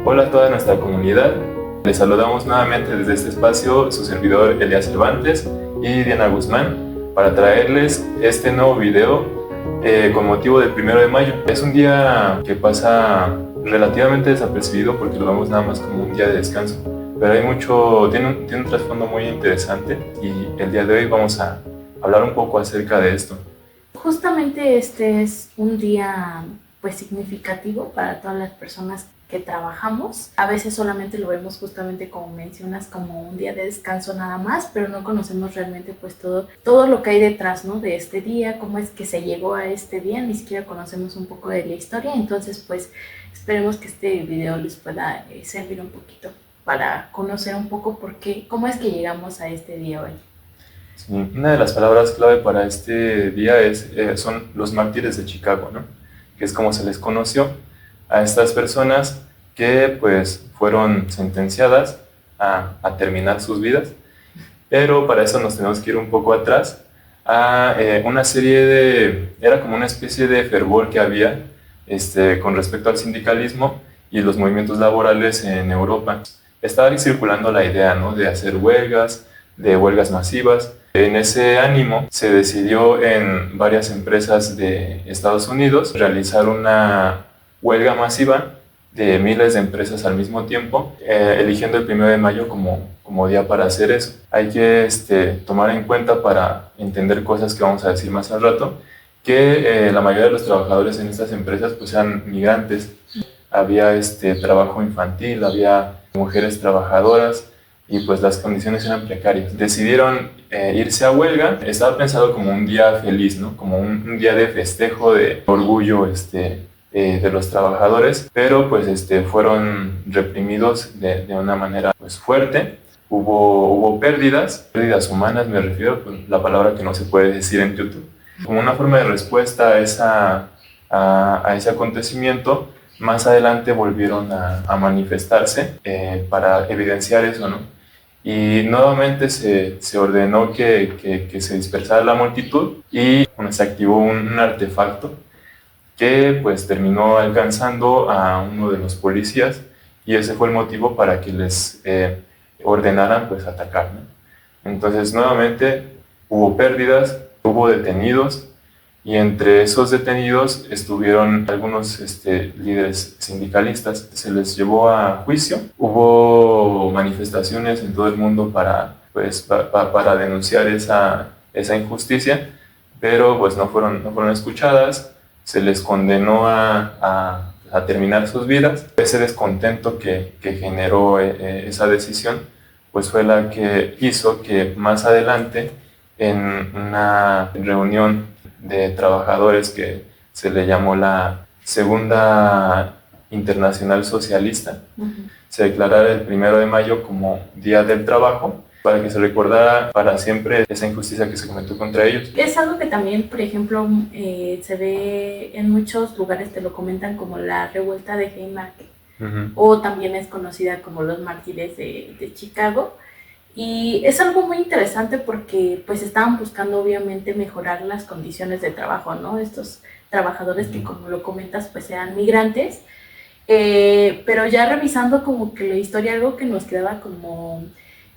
Hola a toda nuestra comunidad. Les saludamos nuevamente desde este espacio su servidor Elías Cervantes y Diana Guzmán para traerles este nuevo video con motivo del 1 de mayo. Es un día que pasa relativamente desapercibido porque lo vemos nada más como un día de descanso, pero tiene un trasfondo muy interesante y el día de hoy vamos a hablar un poco acerca de esto. Justamente este es un día pues significativo para todas las personas que trabajamos. A veces solamente lo vemos justamente como mencionas como un día de descanso nada más, pero no conocemos realmente pues todo lo que hay detrás, ¿no? De este día, cómo es que se llegó a este día, ni siquiera conocemos un poco de la historia. Entonces pues esperemos que este video les pueda servir un poquito para conocer un poco cómo es que llegamos a este día hoy. Sí, una de las palabras clave para este día son los mártires de Chicago, ¿no? Que es como se les conoció a estas personas que pues fueron sentenciadas a terminar sus vidas, pero para eso nos tenemos que ir un poco atrás a una era como una especie de fervor que había con respecto al sindicalismo y los movimientos laborales en Europa. Estaba circulando la idea, ¿no?, de hacer de huelgas masivas. En ese ánimo se decidió en varias empresas de Estados Unidos realizar una huelga masiva de miles de empresas al mismo tiempo, eligiendo el 1 de mayo como día para hacer eso. Hay que tomar en cuenta, para entender cosas que vamos a decir más al rato, que la mayoría de los trabajadores en estas empresas pues eran migrantes. Había trabajo infantil, había mujeres trabajadoras, y pues las condiciones eran precarias. Decidieron irse a huelga. Estaba pensado como un día feliz, ¿no?, como un día de festejo, de orgullo de los trabajadores, pero pues fueron reprimidos de una manera pues fuerte. Hubo pérdidas humanas, me refiero, pues, la palabra que no se puede decir en YouTube. Como una forma de respuesta a ese acontecimiento, más adelante volvieron a manifestarse para evidenciar eso, ¿no? Y nuevamente se ordenó que se dispersara la multitud y se activó un artefacto que pues terminó alcanzando a uno de los policías, y ese fue el motivo para que les ordenaran pues atacar, ¿no? Entonces nuevamente hubo pérdidas, hubo detenidos, y entre esos detenidos estuvieron algunos líderes sindicalistas. Se les llevó a juicio. Hubo manifestaciones en todo el mundo para denunciar esa injusticia, pero pues no fueron escuchadas. Se les condenó a terminar sus vidas. Ese descontento que generó esa decisión pues fue la que hizo que más adelante, en una reunión de trabajadores que se le llamó la Segunda Internacional Socialista, se declarara el 1 de mayo como Día del Trabajo, para que se recordara para siempre esa injusticia que se cometió contra ellos. Es algo que también, por ejemplo, se ve en muchos lugares, te lo comentan como la revuelta de Haymarket, o también es conocida como los mártires de Chicago. Y es algo muy interesante porque pues estaban buscando obviamente mejorar las condiciones de trabajo, ¿no? Estos trabajadores que, como lo comentas, pues eran migrantes, pero ya revisando como que la historia, algo que nos quedaba como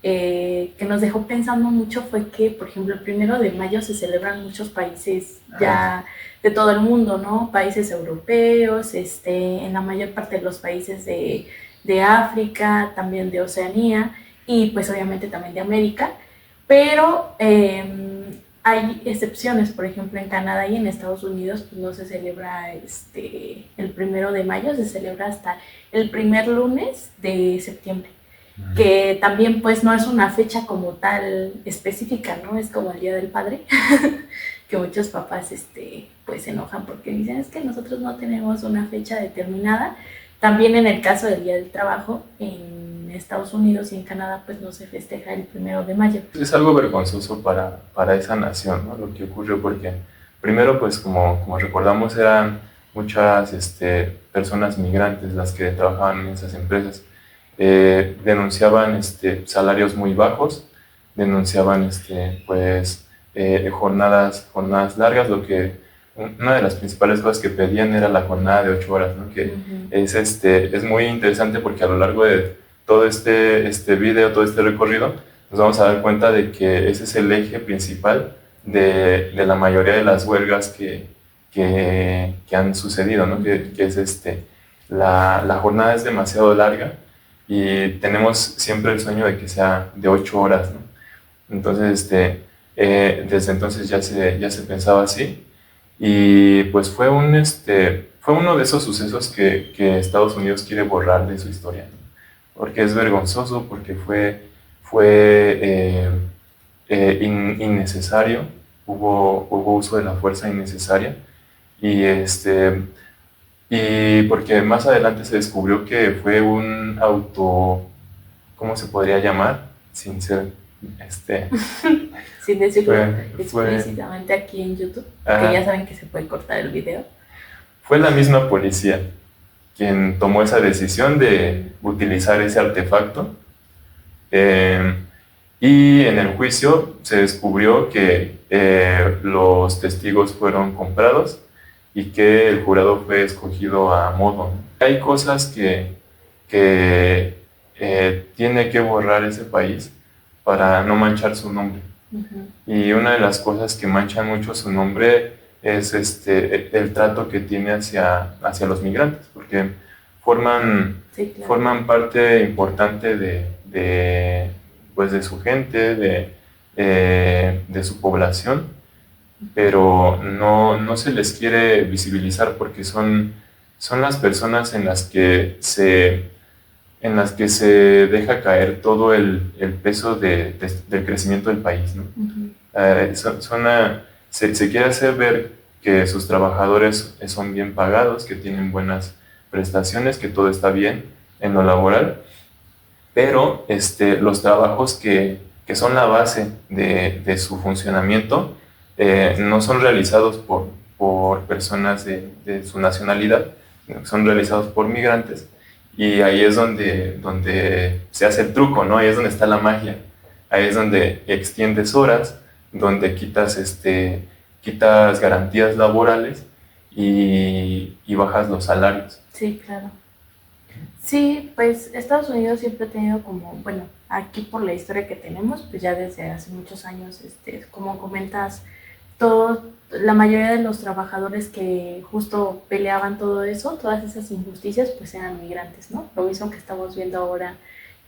que nos dejó pensando mucho fue que, por ejemplo, el 1 de mayo se celebra en muchos países ya de todo el mundo, ¿no? Países europeos, en la mayor parte de los países de África, también de Oceanía, y pues obviamente también de América, pero hay excepciones. Por ejemplo, en Canadá y en Estados Unidos pues no se celebra el 1 de mayo, se celebra hasta el primer lunes de septiembre, que también pues no es una fecha como tal específica, ¿no? Es como el Día del Padre, que muchos papás pues se enojan porque dicen es que nosotros no tenemos una fecha determinada. También en el caso del Día del Trabajo, en Estados Unidos y en Canadá pues no se festeja el 1 de mayo. Es algo vergonzoso para esa nación, ¿no?, lo que ocurrió, porque primero pues como recordamos eran muchas personas migrantes las que trabajaban en esas empresas. Denunciaban salarios muy bajos, denunciaban jornadas largas, lo que una de las principales cosas que pedían era la jornada de 8 horas, ¿no? Que es muy interesante porque a lo largo de todo este video, todo este recorrido, nos vamos a dar cuenta de que ese es el eje principal de la mayoría de las huelgas que han sucedido, ¿no? Que es la jornada es demasiado larga y tenemos siempre el sueño de que sea de 8 horas, ¿no? Entonces, desde entonces ya se pensaba así y pues fue uno de esos sucesos que Estados Unidos quiere borrar de su historia, ¿no? Porque es vergonzoso, porque fue innecesario, hubo uso de la fuerza innecesaria y y porque más adelante se descubrió que fue un ¿cómo se podría llamar? Sin ser, Sin decirlo fue, explícitamente aquí en YouTube, que ya saben que se puede cortar el video. Fue la misma policía quien tomó esa decisión de utilizar ese artefacto. Y en el juicio se descubrió que los testigos fueron comprados y que el jurado fue escogido a modo. Hay cosas que tiene que borrar ese país para no manchar su nombre. Y una de las cosas que manchan mucho su nombre es el trato que tiene hacia los migrantes, porque forman parte importante pues de su gente, de su población, pero no se les quiere visibilizar porque son las personas en las que se deja caer todo el peso del crecimiento del país, ¿no? Se quiere hacer ver que sus trabajadores son bien pagados, que tienen buenas prestaciones, que todo está bien en lo laboral, pero los trabajos que son la base de su funcionamiento no son realizados por personas de su nacionalidad, son realizados por migrantes, y ahí es donde se hace el truco, ¿no? Ahí es donde está la magia, ahí es donde extiendes horas, donde quitas garantías laborales y bajas los salarios. Sí, claro. Sí, pues Estados Unidos siempre ha tenido como, bueno, aquí por la historia que tenemos, pues ya desde hace muchos años, como comentas, la mayoría de los trabajadores que justo peleaban todo eso, todas esas injusticias, pues eran migrantes, ¿no? Lo mismo que estamos viendo ahora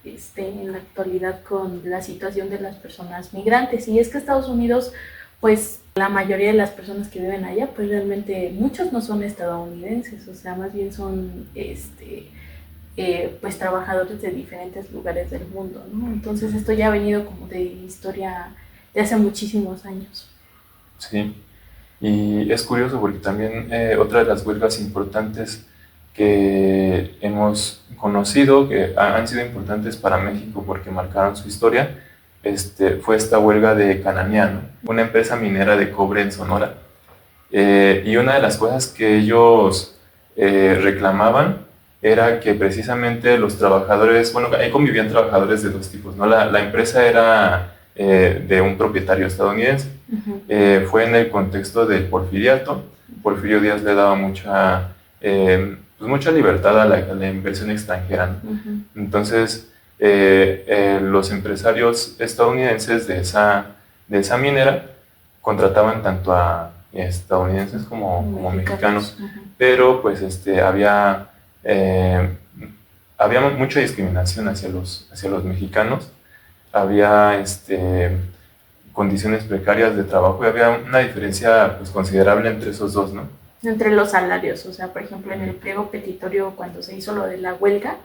en la actualidad con la situación de las personas migrantes. Y es que Estados Unidos, pues la mayoría de las personas que viven allá, pues realmente muchos no son estadounidenses, o sea, más bien son pues trabajadores de diferentes lugares del mundo, ¿no? Entonces esto ya ha venido como de historia de hace muchísimos años. Sí, y es curioso porque también otra de las huelgas importantes que hemos conocido, que han sido importantes para México porque marcaron su historia, fue esta huelga de Cananea, una empresa minera de cobre en Sonora. Y una de las cosas que ellos reclamaban era que precisamente los trabajadores, bueno, ahí convivían trabajadores de dos tipos, ¿no? La empresa era de un propietario estadounidense. Fue en el contexto del porfiriato. Porfirio Díaz le daba mucha libertad a la inversión extranjera, ¿no? Entonces, los empresarios estadounidenses de esa minera contrataban tanto a estadounidenses como mexicanos, pero pues había mucha discriminación hacia los mexicanos, había condiciones precarias de trabajo y había una diferencia pues considerable entre esos dos, ¿no? Entre los salarios, o sea, por ejemplo, en el pliego petitorio cuando se hizo lo de la huelga,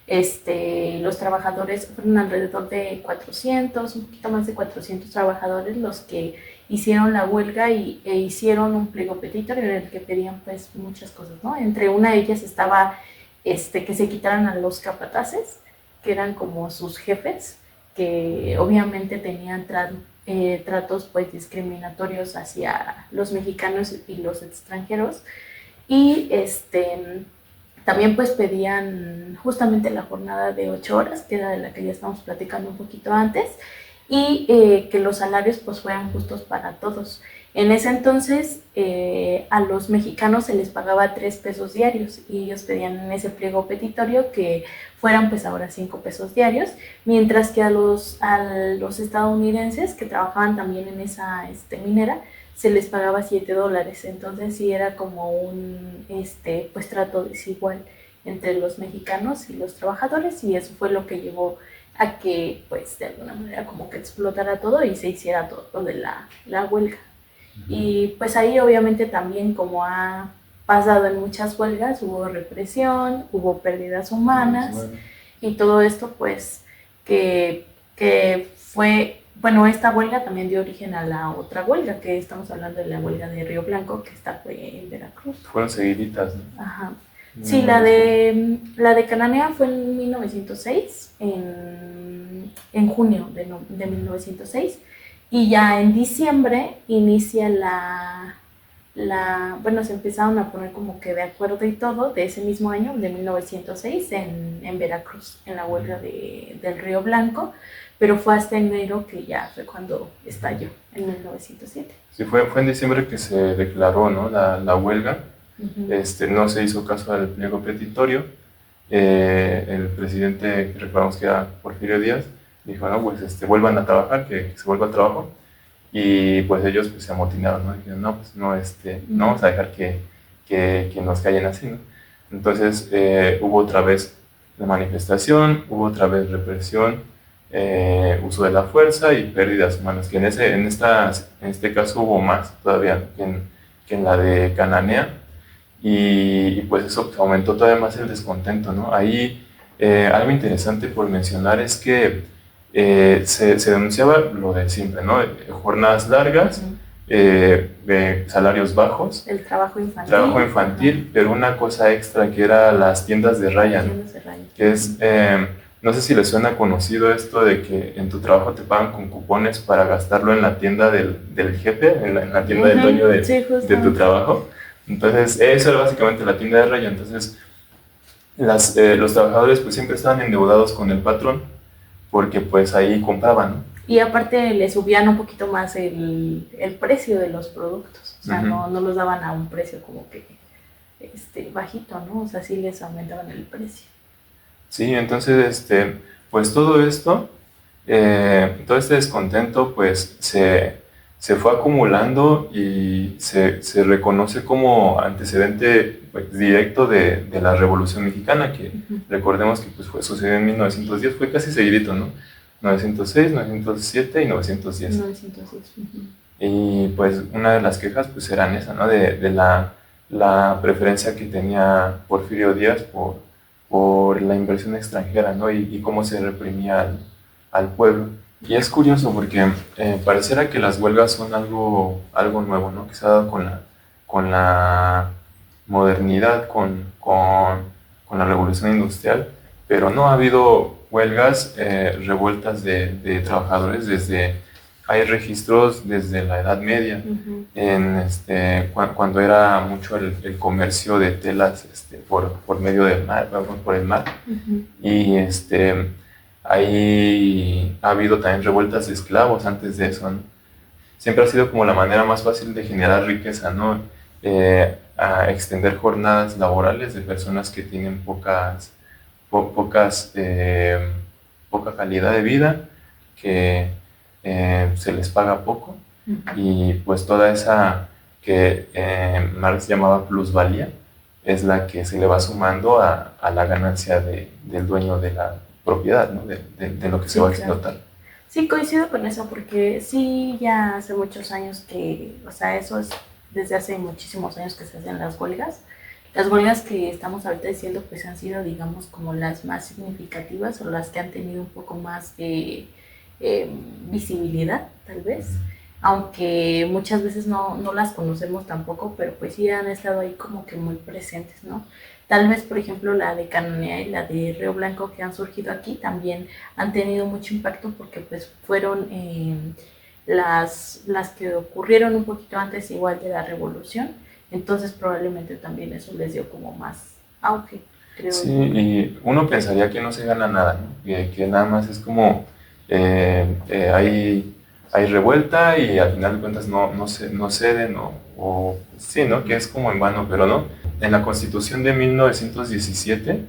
los trabajadores fueron alrededor de 400, un poquito más de 400 trabajadores los que hicieron la huelga e hicieron un pliego petitorio en el que pedían pues muchas cosas, ¿no? Entre una de ellas estaba que se quitaran a los capataces, que eran como sus jefes, que obviamente tenían tratos pues discriminatorios hacia los mexicanos y los extranjeros, y también pues pedían justamente la jornada de 8 horas, que era de la que ya estamos platicando un poquito antes, y que los salarios pues fueran justos para todos. En ese entonces a los mexicanos se les pagaba 3 pesos diarios y ellos pedían en ese pliego petitorio que fueran pues ahora 5 pesos diarios, mientras que a los estadounidenses que trabajaban también en esa minera se les pagaba $7. Entonces sí era como un pues trato desigual entre los mexicanos y los trabajadores, y eso fue lo que llevó a que pues de alguna manera como que explotara todo y se hiciera todo lo de la huelga. Y pues ahí obviamente también, como ha pasado en muchas huelgas, hubo represión, hubo pérdidas humanas y todo esto pues que fue, bueno, esta huelga también dio origen a la otra huelga, que estamos hablando de la huelga de Río Blanco, que esta fue en Veracruz. Fueron seguiditas, ¿no? Ajá. Sí, la de Cananea fue en 1906, en junio de 1906, y ya en diciembre inicia bueno, se empezaron a poner como que de acuerdo y todo de ese mismo año, de 1906, en Veracruz, en la huelga del Río Blanco, pero fue hasta enero que ya fue cuando estalló, en 1907. Sí, fue en diciembre que se declaró, ¿no?, la huelga. No se hizo caso al pliego petitorio. El presidente, que recordamos que era Porfirio Díaz, dijo, no, pues vuelvan a trabajar, que se vuelva al trabajo. Y pues ellos pues se amotinaron, ¿no? Dijeron, no, pues no, no vamos a dejar que nos callen así, ¿no? Entonces hubo otra vez la manifestación, hubo otra vez represión, uso de la fuerza y pérdidas humanas, que en este caso hubo más todavía que en la de Cananea. Y pues eso aumentó todavía más el descontento, ¿no? Ahí algo interesante por mencionar es que se denunciaba lo de siempre, ¿no? Jornadas largas, salarios bajos, el trabajo infantil, pero una cosa extra que era las tiendas de raya, ¿no? Que es, no sé si les suena conocido esto de que en tu trabajo te pagan con cupones para gastarlo en la tienda del jefe, en la tienda del dueño de tu trabajo. Entonces, eso era básicamente la tienda de raya. Entonces, los trabajadores pues siempre estaban endeudados con el patrón porque pues ahí compraban, ¿no? Y aparte le subían un poquito más el precio de los productos. O sea, no los daban a un precio como que bajito, ¿no? O sea, sí les aumentaban el precio. Sí, entonces, pues todo esto, todo este descontento pues se fue acumulando y se reconoce como antecedente pues, directo de la Revolución Mexicana, que recordemos que pues, sucedió en 1910, fue casi seguidito, ¿no? 906, 907 y 910. 910. Y pues una de las quejas pues eran esa, ¿no? De la preferencia que tenía Porfirio Díaz por la inversión extranjera, ¿no? Y cómo se reprimía al pueblo. Y es curioso porque pareciera que las huelgas son algo nuevo, ¿no? Que se ha dado con la modernidad, con la revolución industrial, pero no ha habido huelgas, revueltas de trabajadores hay registros desde la Edad Media, cuando era mucho el comercio de telas por medio del mar, por el mar, y ahí ha habido también revueltas de esclavos antes de eso, ¿no? Siempre ha sido como la manera más fácil de generar riqueza, ¿no? A extender jornadas laborales de personas que tienen poca calidad de vida, que se les paga poco, y pues toda esa que Marx llamaba plusvalía es la que se le va sumando a la ganancia del dueño de la propiedad, ¿no? de lo que se va a explotar. Sí, coincido con eso, porque sí, ya hace muchos años que, o sea, eso es desde hace muchísimos años que se hacen las huelgas. Las huelgas que estamos ahorita diciendo pues han sido, digamos, como las más significativas o las que han tenido un poco más de visibilidad, tal vez, aunque muchas veces no las conocemos tampoco, pero pues sí han estado ahí como que muy presentes, ¿no? Tal vez, por ejemplo, la de Cananea y la de Río Blanco que han surgido aquí también han tenido mucho impacto porque pues fueron las que ocurrieron un poquito antes igual de la revolución, entonces probablemente también eso les dio como más auge, creo. Sí, y uno pensaría que no se gana nada, ¿no? Que nada más es como hay hay revuelta y al final de cuentas no ceden o sí, ¿no? Que es como en vano, pero no. En la Constitución de 1917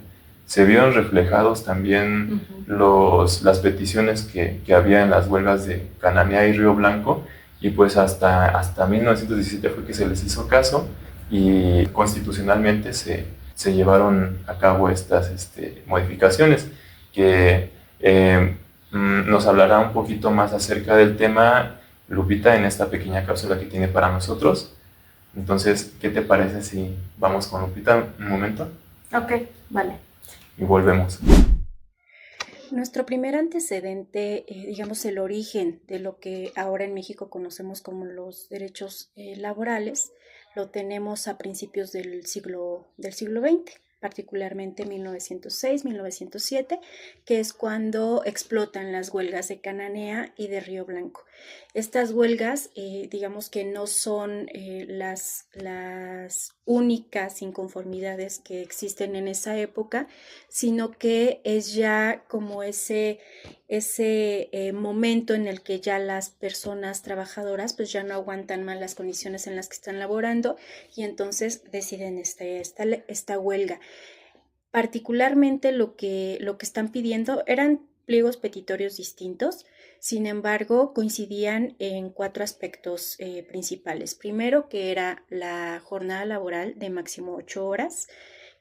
se vieron reflejados también las peticiones que había en las huelgas de Cananea y Río Blanco, y pues hasta 1917 fue que se les hizo caso y constitucionalmente se llevaron a cabo estas modificaciones que nos hablará un poquito más acerca del tema Lupita en esta pequeña cápsula que tiene para nosotros. Entonces, ¿qué te parece si vamos con Lupita un momento? Ok, vale. Y volvemos. Nuestro primer antecedente, digamos el origen de lo que ahora en México conocemos como los derechos laborales, lo tenemos a principios del siglo XX, particularmente 1906, 1907, que es cuando explotan las huelgas de Cananea y de Río Blanco. Estas huelgas, digamos que no son las únicas inconformidades que existen en esa época, sino que es ya como ese momento en el que ya las personas trabajadoras pues ya no aguantan más las condiciones en las que están laborando y entonces deciden esta huelga. Particularmente lo que están pidiendo eran pliegos petitorios distintos, sin embargo coincidían en 4 aspectos principales. Primero, que era la jornada laboral de máximo 8 horas,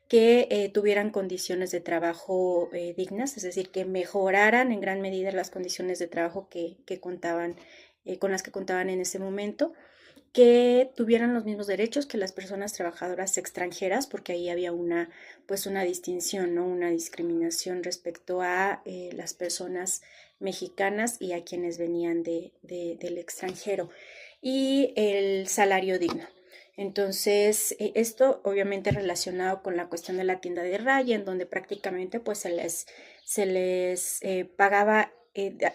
que tuvieran condiciones de trabajo dignas, es decir, que mejoraran en gran medida las condiciones de trabajo con las que contaban en ese momento, que tuvieran los mismos derechos que las personas trabajadoras extranjeras, porque ahí había una distinción, ¿no? Una discriminación respecto a las personas mexicanas y a quienes venían del extranjero, y el salario digno. Entonces, esto obviamente relacionado con la cuestión de la tienda de raya, en donde prácticamente pues se les pagaba,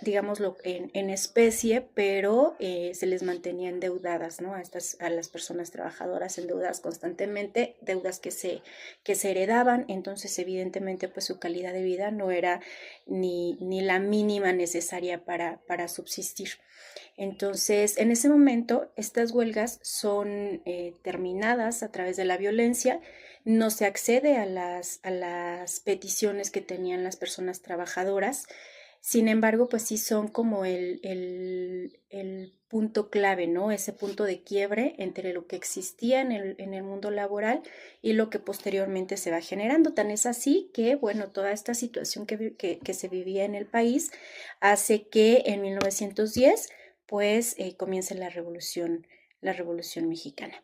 digámoslo, en especie, pero se les mantenía endeudadas, ¿no? A las personas trabajadoras endeudadas constantemente, deudas que se heredaban. Entonces evidentemente pues su calidad de vida no era ni la mínima necesaria para subsistir. Entonces, en ese momento, estas huelgas son terminadas a través de la violencia, no se accede a las peticiones que tenían las personas trabajadoras. Sin embargo, pues sí son como el punto clave, ¿no? Ese punto de quiebre entre lo que existía en el mundo laboral y lo que posteriormente se va generando. Tan es así que, bueno, toda esta situación que se vivía en el país hace que en 1910 pues comienza la Revolución Mexicana.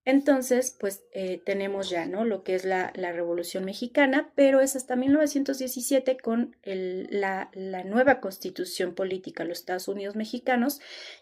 Entonces, pues tenemos ya, ¿no? Lo que es la Revolución Mexicana, pero es hasta 1917 con la nueva Constitución Política de los Estados Unidos Mexicanos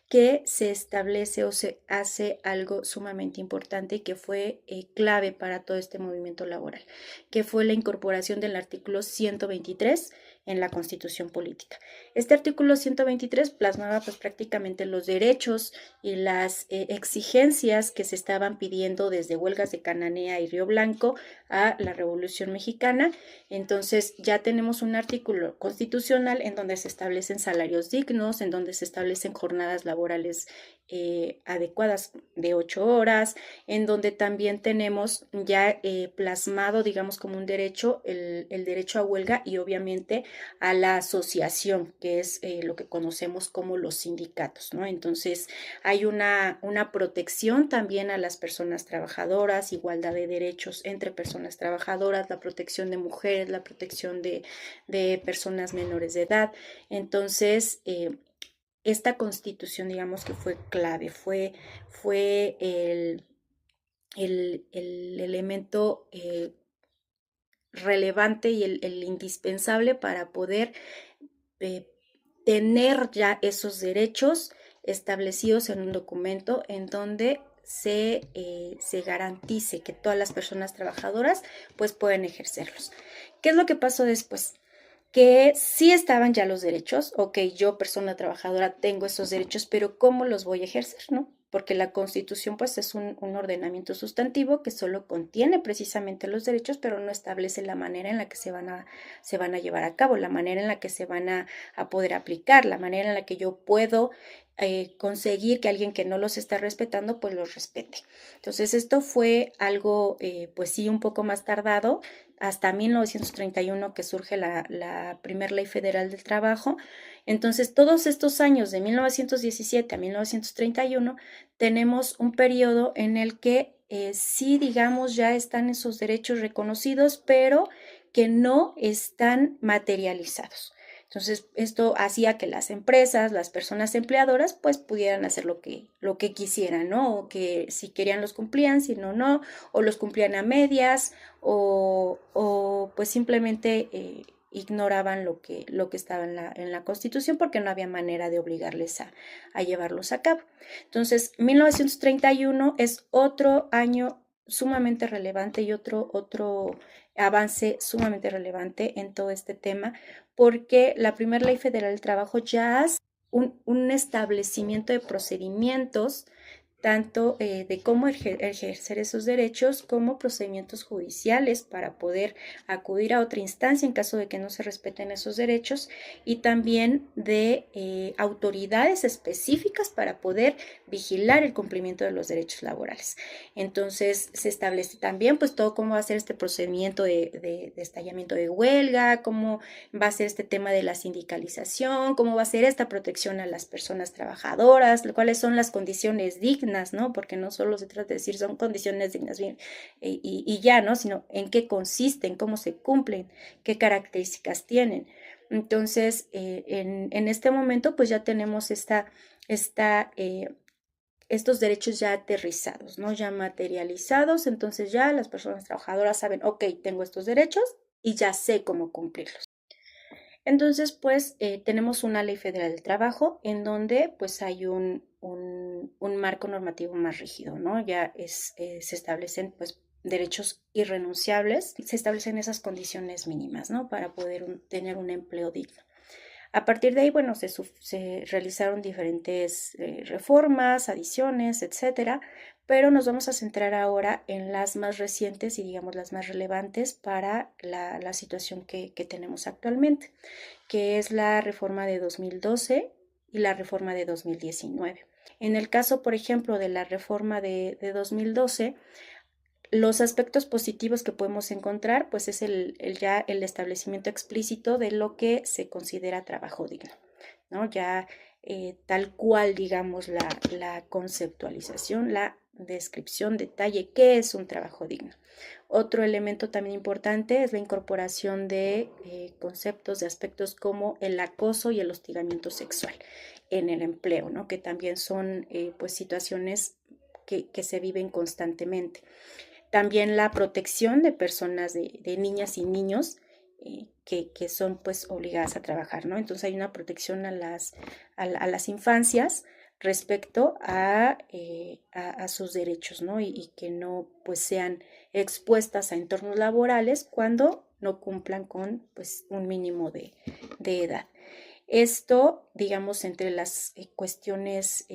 que se establece o se hace algo sumamente importante y que fue clave para todo este movimiento laboral, que fue la incorporación del artículo 123 en la Constitución Política. Este artículo 123 plasmaba pues prácticamente los derechos y las exigencias que se estaban pidiendo desde huelgas de Cananea y Río Blanco a la Revolución Mexicana. Entonces ya tenemos un artículo constitucional en donde se establecen salarios dignos, en donde se establecen jornadas laborales adecuadas de 8 horas, en donde también tenemos ya plasmado, digamos, como un derecho, el derecho a huelga y obviamente a la asociación, que es lo que conocemos como los sindicatos, ¿no? Entonces hay una protección también a las personas trabajadoras, igualdad de derechos entre personas trabajadoras, la protección de mujeres, la protección de personas menores de edad. Entonces, esta constitución, digamos que fue clave, fue el elemento relevante y el indispensable para poder tener ya esos derechos establecidos en un documento en donde se garantice que todas las personas trabajadoras pues pueden ejercerlos. ¿Qué es lo que pasó después? que sí estaban ya los derechos, ok, yo persona trabajadora tengo esos derechos, pero ¿cómo los voy a ejercer, no? Porque la Constitución pues es un ordenamiento sustantivo que solo contiene precisamente los derechos, pero no establece la manera en la que se van a llevar a cabo, la manera en la que se van a poder aplicar, la manera en la que yo puedo conseguir que alguien que no los está respetando pues los respete. Entonces esto fue algo pues sí un poco más tardado, hasta 1931 que surge la primera ley federal del trabajo. Entonces, todos estos años de 1917 a 1931 tenemos un periodo en el que sí, digamos, ya están esos derechos reconocidos, pero que no están materializados. Entonces, esto hacía que las empresas, las personas empleadoras, pues pudieran hacer lo que quisieran, ¿no? O que si querían los cumplían, si no, no, o los cumplían a medias, o pues simplemente ignoraban lo que estaba en la Constitución porque no había manera de obligarles a llevarlos a cabo. Entonces, 1931 es otro año sumamente relevante y otro avance sumamente relevante en todo este tema, porque la primera ley federal del trabajo ya hace un establecimiento de procedimientos tanto de cómo ejercer esos derechos como procedimientos judiciales para poder acudir a otra instancia en caso de que no se respeten esos derechos y también de autoridades específicas para poder vigilar el cumplimiento de los derechos laborales. Entonces se establece también pues todo cómo va a ser este procedimiento de estallamiento de huelga, cómo va a ser este tema de la sindicalización, cómo va a ser esta protección a las personas trabajadoras, cuáles son las condiciones dignas, ¿no? Porque no solo se trata de decir son condiciones dignas bien, y ya, ¿no? Sino en qué consisten, cómo se cumplen, qué características tienen. Entonces, en este momento, pues ya tenemos estos derechos ya aterrizados, ¿no? Ya materializados, entonces ya las personas trabajadoras saben, ok, tengo estos derechos y ya sé cómo cumplirlos. Entonces, pues tenemos una ley federal del trabajo en donde pues hay un marco normativo más rígido, ¿no? Ya se establecen pues derechos irrenunciables, se establecen esas condiciones mínimas, ¿no? Para poder tener un empleo digno. A partir de ahí, bueno, se realizaron diferentes reformas, adiciones, etcétera, pero nos vamos a centrar ahora en las más recientes y digamos las más relevantes para la situación que tenemos actualmente, que es la reforma de 2012 y la reforma de 2019. En el caso, por ejemplo, de la reforma de 2012, los aspectos positivos que podemos encontrar, pues es el establecimiento explícito de lo que se considera trabajo digno, ¿no? Ya tal cual, digamos, la conceptualización, la descripción, detalle, qué es un trabajo digno. Otro elemento también importante es la incorporación de conceptos, de aspectos como el acoso y el hostigamiento sexual en el empleo, ¿no? Que también son pues situaciones que se viven constantemente. También la protección de personas, de niñas y niños que son pues obligadas a trabajar, ¿no? Entonces hay una protección a las infancias respecto a sus derechos, ¿no? Y que no pues sean expuestas a entornos laborales cuando no cumplan con pues un mínimo de edad. Esto, digamos, entre las cuestiones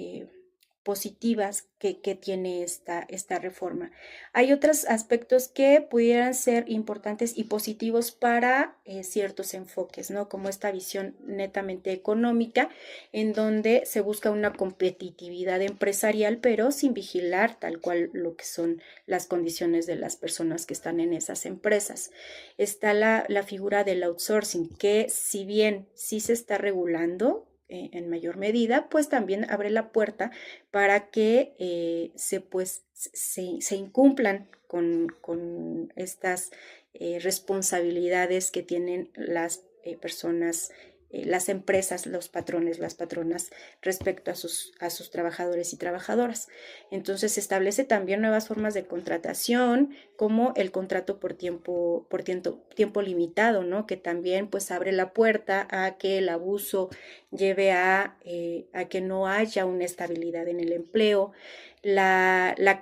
positivas que tiene esta reforma. Hay otros aspectos que pudieran ser importantes y positivos para ciertos enfoques, ¿no? Como esta visión netamente económica, en donde se busca una competitividad empresarial, pero sin vigilar tal cual lo que son las condiciones de las personas que están en esas empresas. Está la figura del outsourcing, que si bien sí se está regulando, en mayor medida, pues también abre la puerta para que se incumplan con estas responsabilidades que tienen las personas, las empresas, los patrones, las patronas respecto a sus trabajadores y trabajadoras. Entonces se establece también nuevas formas de contratación, como el contrato por tiempo limitado, ¿no? Que también pues abre la puerta a que el abuso lleve a que no haya una estabilidad en el empleo. la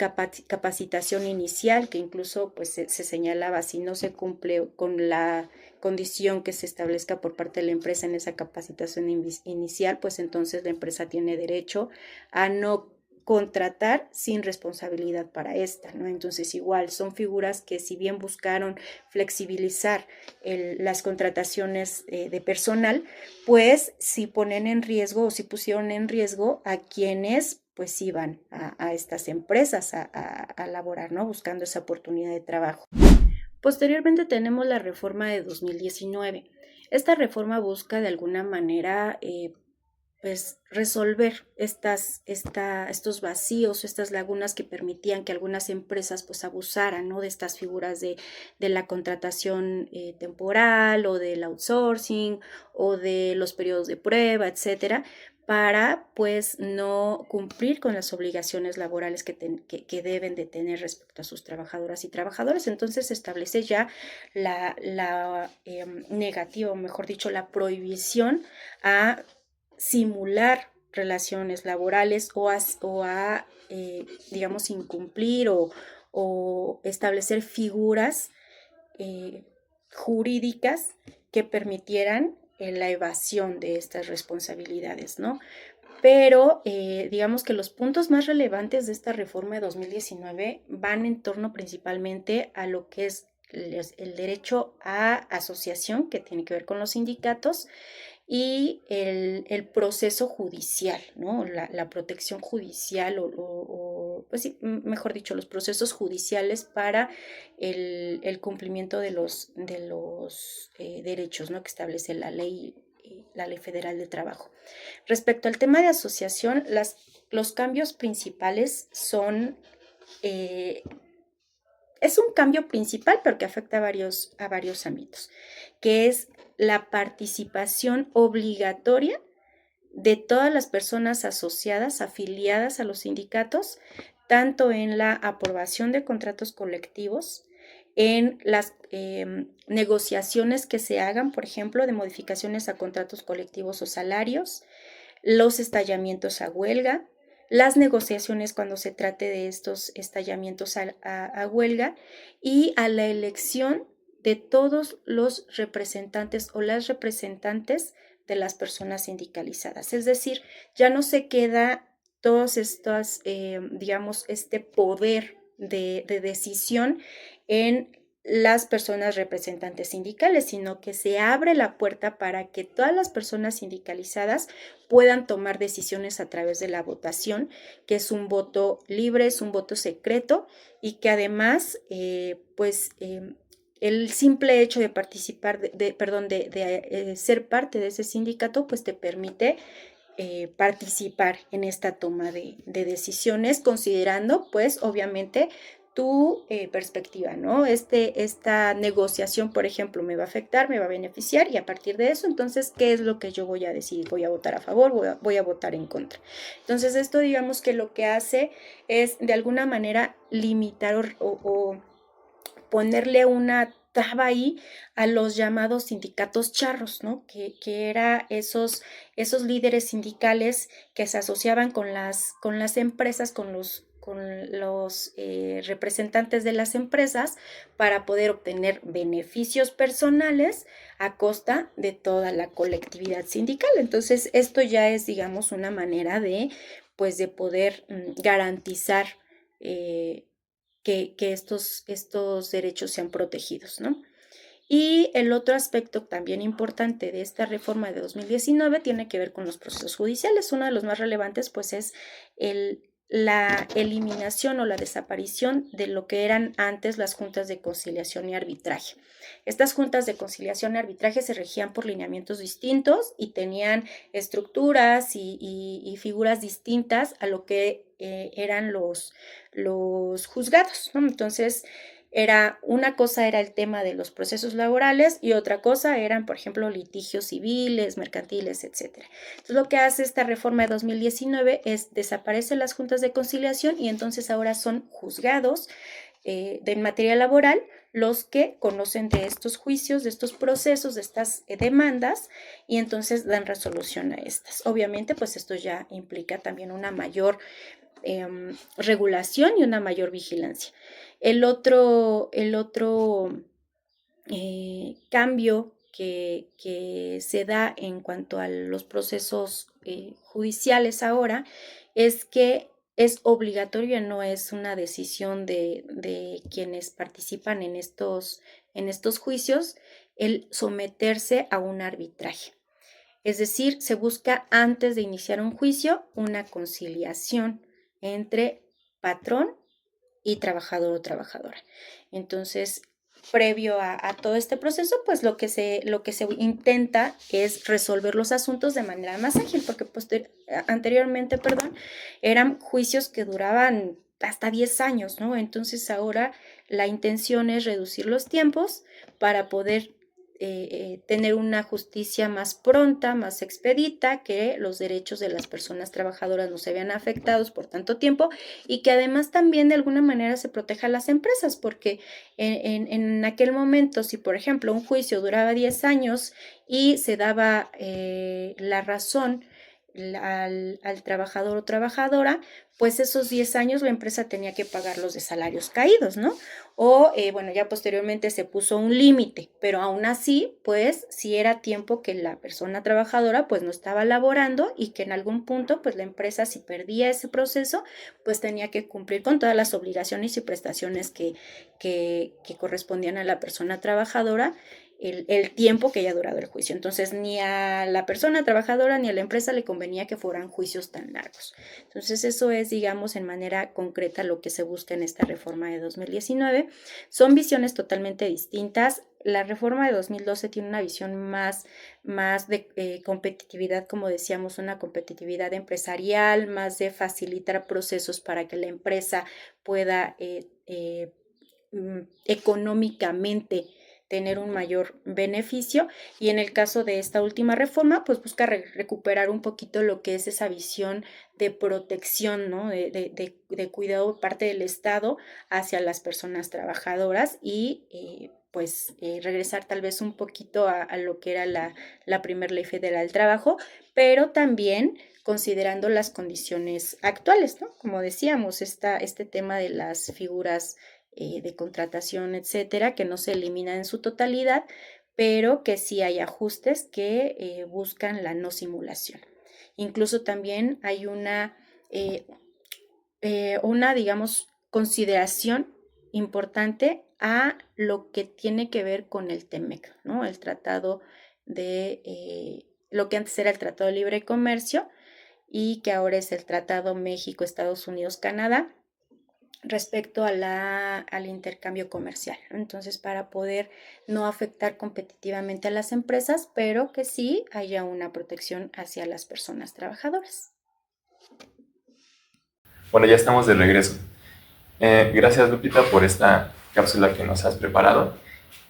capacitación inicial, que incluso pues se señalaba, si no se cumple con la condición que se establezca por parte de la empresa en esa capacitación inicial, pues entonces la empresa tiene derecho a no contratar sin responsabilidad para esta, ¿no? Entonces igual son figuras que si bien buscaron flexibilizar las contrataciones de personal, pues sí ponen en riesgo o sí pusieron en riesgo a quienes pues iban a estas empresas a laborar, ¿no? Buscando esa oportunidad de trabajo. Posteriormente tenemos la reforma de 2019. Esta reforma busca de alguna manera pues resolver estos vacíos, estas lagunas que permitían que algunas empresas pues abusaran, ¿no? De estas figuras de la contratación temporal o del outsourcing o de los periodos de prueba, etcétera, para pues no cumplir con las obligaciones laborales que deben de tener respecto a sus trabajadoras y trabajadores. Entonces se establece ya la negativa, o mejor dicho, la prohibición a simular relaciones laborales o a digamos, incumplir o establecer figuras jurídicas que permitieran la evasión de estas responsabilidades, ¿no? Pero digamos que los puntos más relevantes de esta reforma de 2019 van en torno principalmente a lo que es el derecho a asociación, que tiene que ver con los sindicatos, y el proceso judicial, ¿no? La protección judicial pues sí, mejor dicho, los procesos judiciales para el cumplimiento de los derechos, ¿no? Que establece la Ley Federal del Trabajo. Respecto al tema de asociación, los cambios principales son... es un cambio principal, pero que afecta a varios ámbitos, que es la participación obligatoria de todas las personas asociadas, afiliadas a los sindicatos, tanto en la aprobación de contratos colectivos, en las negociaciones que se hagan, por ejemplo, de modificaciones a contratos colectivos o salarios, los estallamientos a huelga, las negociaciones cuando se trate de estos estallamientos a huelga y a la elección de todos los representantes o las representantes de las personas sindicalizadas. Es decir, ya no se queda todos estos, digamos, este poder de decisión en las personas representantes sindicales, sino que se abre la puerta para que todas las personas sindicalizadas puedan tomar decisiones a través de la votación, que es un voto libre, es un voto secreto y que además, el simple hecho de participar, de ser parte de ese sindicato, pues te permite participar en esta toma de decisiones, considerando, pues, obviamente, tu perspectiva, ¿no? Esta negociación, por ejemplo, me va a afectar, me va a beneficiar y a partir de eso, entonces, ¿qué es lo que yo voy a decidir? ¿Voy a votar a favor? ¿Voy a votar en contra? Entonces, esto digamos que lo que hace es, de alguna manera, limitar o ponerle una traba ahí a los llamados sindicatos charros, ¿no? Que era esos líderes sindicales que se asociaban con las empresas, con los representantes de las empresas para poder obtener beneficios personales a costa de toda la colectividad sindical. Entonces, esto ya es, digamos, una manera de poder garantizar que estos derechos sean protegidos, ¿no? Y el otro aspecto también importante de esta reforma de 2019 tiene que ver con los procesos judiciales. Uno de los más relevantes, pues, es la eliminación o la desaparición de lo que eran antes las juntas de conciliación y arbitraje. Estas juntas de conciliación y arbitraje se regían por lineamientos distintos y tenían estructuras y figuras distintas a lo que eran los juzgados, ¿no? Entonces, una cosa era el tema de los procesos laborales y otra cosa eran, por ejemplo, litigios civiles, mercantiles, etc. Entonces, lo que hace esta reforma de 2019 es desaparecer las juntas de conciliación y entonces ahora son juzgados en materia laboral los que conocen de estos juicios, de estos procesos, de estas demandas y entonces dan resolución a estas. Obviamente, pues esto ya implica también una mayor regulación y una mayor vigilancia. El otro cambio que se da en cuanto a los procesos judiciales ahora es que es obligatorio, no es una decisión de quienes participan en estos juicios, el someterse a un arbitraje. Es decir, se busca antes de iniciar un juicio una conciliación entre patrón y trabajador o trabajadora. Entonces, previo a todo este proceso, pues lo que se intenta es resolver los asuntos de manera más ágil, porque anteriormente, eran juicios que duraban hasta 10 años, ¿no? Entonces ahora la intención es reducir los tiempos para poder tener una justicia más pronta, más expedita, que los derechos de las personas trabajadoras no se vean afectados por tanto tiempo y que además también de alguna manera se proteja a las empresas, porque en aquel momento, si por ejemplo un juicio duraba 10 años y se daba la razón al trabajador o trabajadora, pues esos 10 años la empresa tenía que pagar los de salarios caídos, ¿no? O, ya posteriormente se puso un límite, pero aún así, pues, sí era tiempo que la persona trabajadora, pues, no estaba laborando y que en algún punto, pues, la empresa, si perdía ese proceso, pues, tenía que cumplir con todas las obligaciones y prestaciones que correspondían a la persona trabajadora, el tiempo que haya durado el juicio. Entonces, ni a la persona trabajadora ni a la empresa le convenía que fueran juicios tan largos. Entonces, eso es, digamos, en manera concreta lo que se busca en esta reforma de 2019. Son visiones totalmente distintas. La reforma de 2012 tiene una visión más de competitividad, como decíamos, una competitividad empresarial, más de facilitar procesos para que la empresa pueda económicamente tener un mayor beneficio, y en el caso de esta última reforma, pues busca recuperar un poquito lo que es esa visión de protección, ¿no? de cuidado por parte del Estado hacia las personas trabajadoras y regresar tal vez un poquito a lo que era la primera ley federal del trabajo, pero también considerando las condiciones actuales, ¿no? Como decíamos, este tema de las figuras de contratación, etcétera, que no se elimina en su totalidad, pero que sí hay ajustes que buscan la no simulación. Incluso también hay una digamos, consideración importante a lo que tiene que ver con el TEMEC, ¿no? El tratado de lo que antes era el Tratado de Libre Comercio y que ahora es el Tratado México, Estados Unidos, Canadá, respecto al intercambio comercial. Entonces, para poder no afectar competitivamente a las empresas, pero que sí haya una protección hacia las personas trabajadoras. Bueno, ya estamos de regreso. Gracias, Lupita, por esta cápsula que nos has preparado.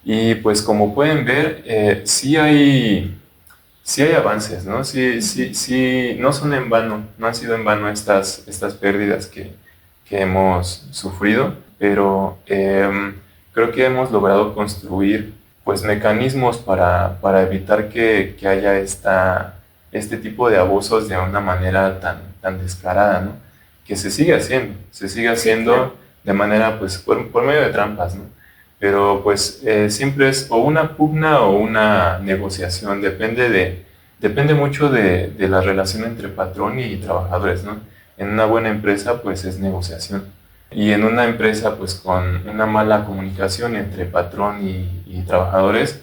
Y pues como pueden ver, sí hay avances, ¿no? Sí, no son en vano, no han sido en vano estas pérdidas que hemos sufrido, pero creo que hemos logrado construir pues mecanismos para evitar que haya este tipo de abusos de una manera tan descarada, ¿no? Que se sigue haciendo sí, claro, de manera pues por medio de trampas, ¿no? Pero pues siempre es o una pugna o una negociación, depende mucho de la relación entre patrón y trabajadores, ¿no? En una buena empresa pues es negociación, y en una empresa pues con una mala comunicación entre patrón y trabajadores,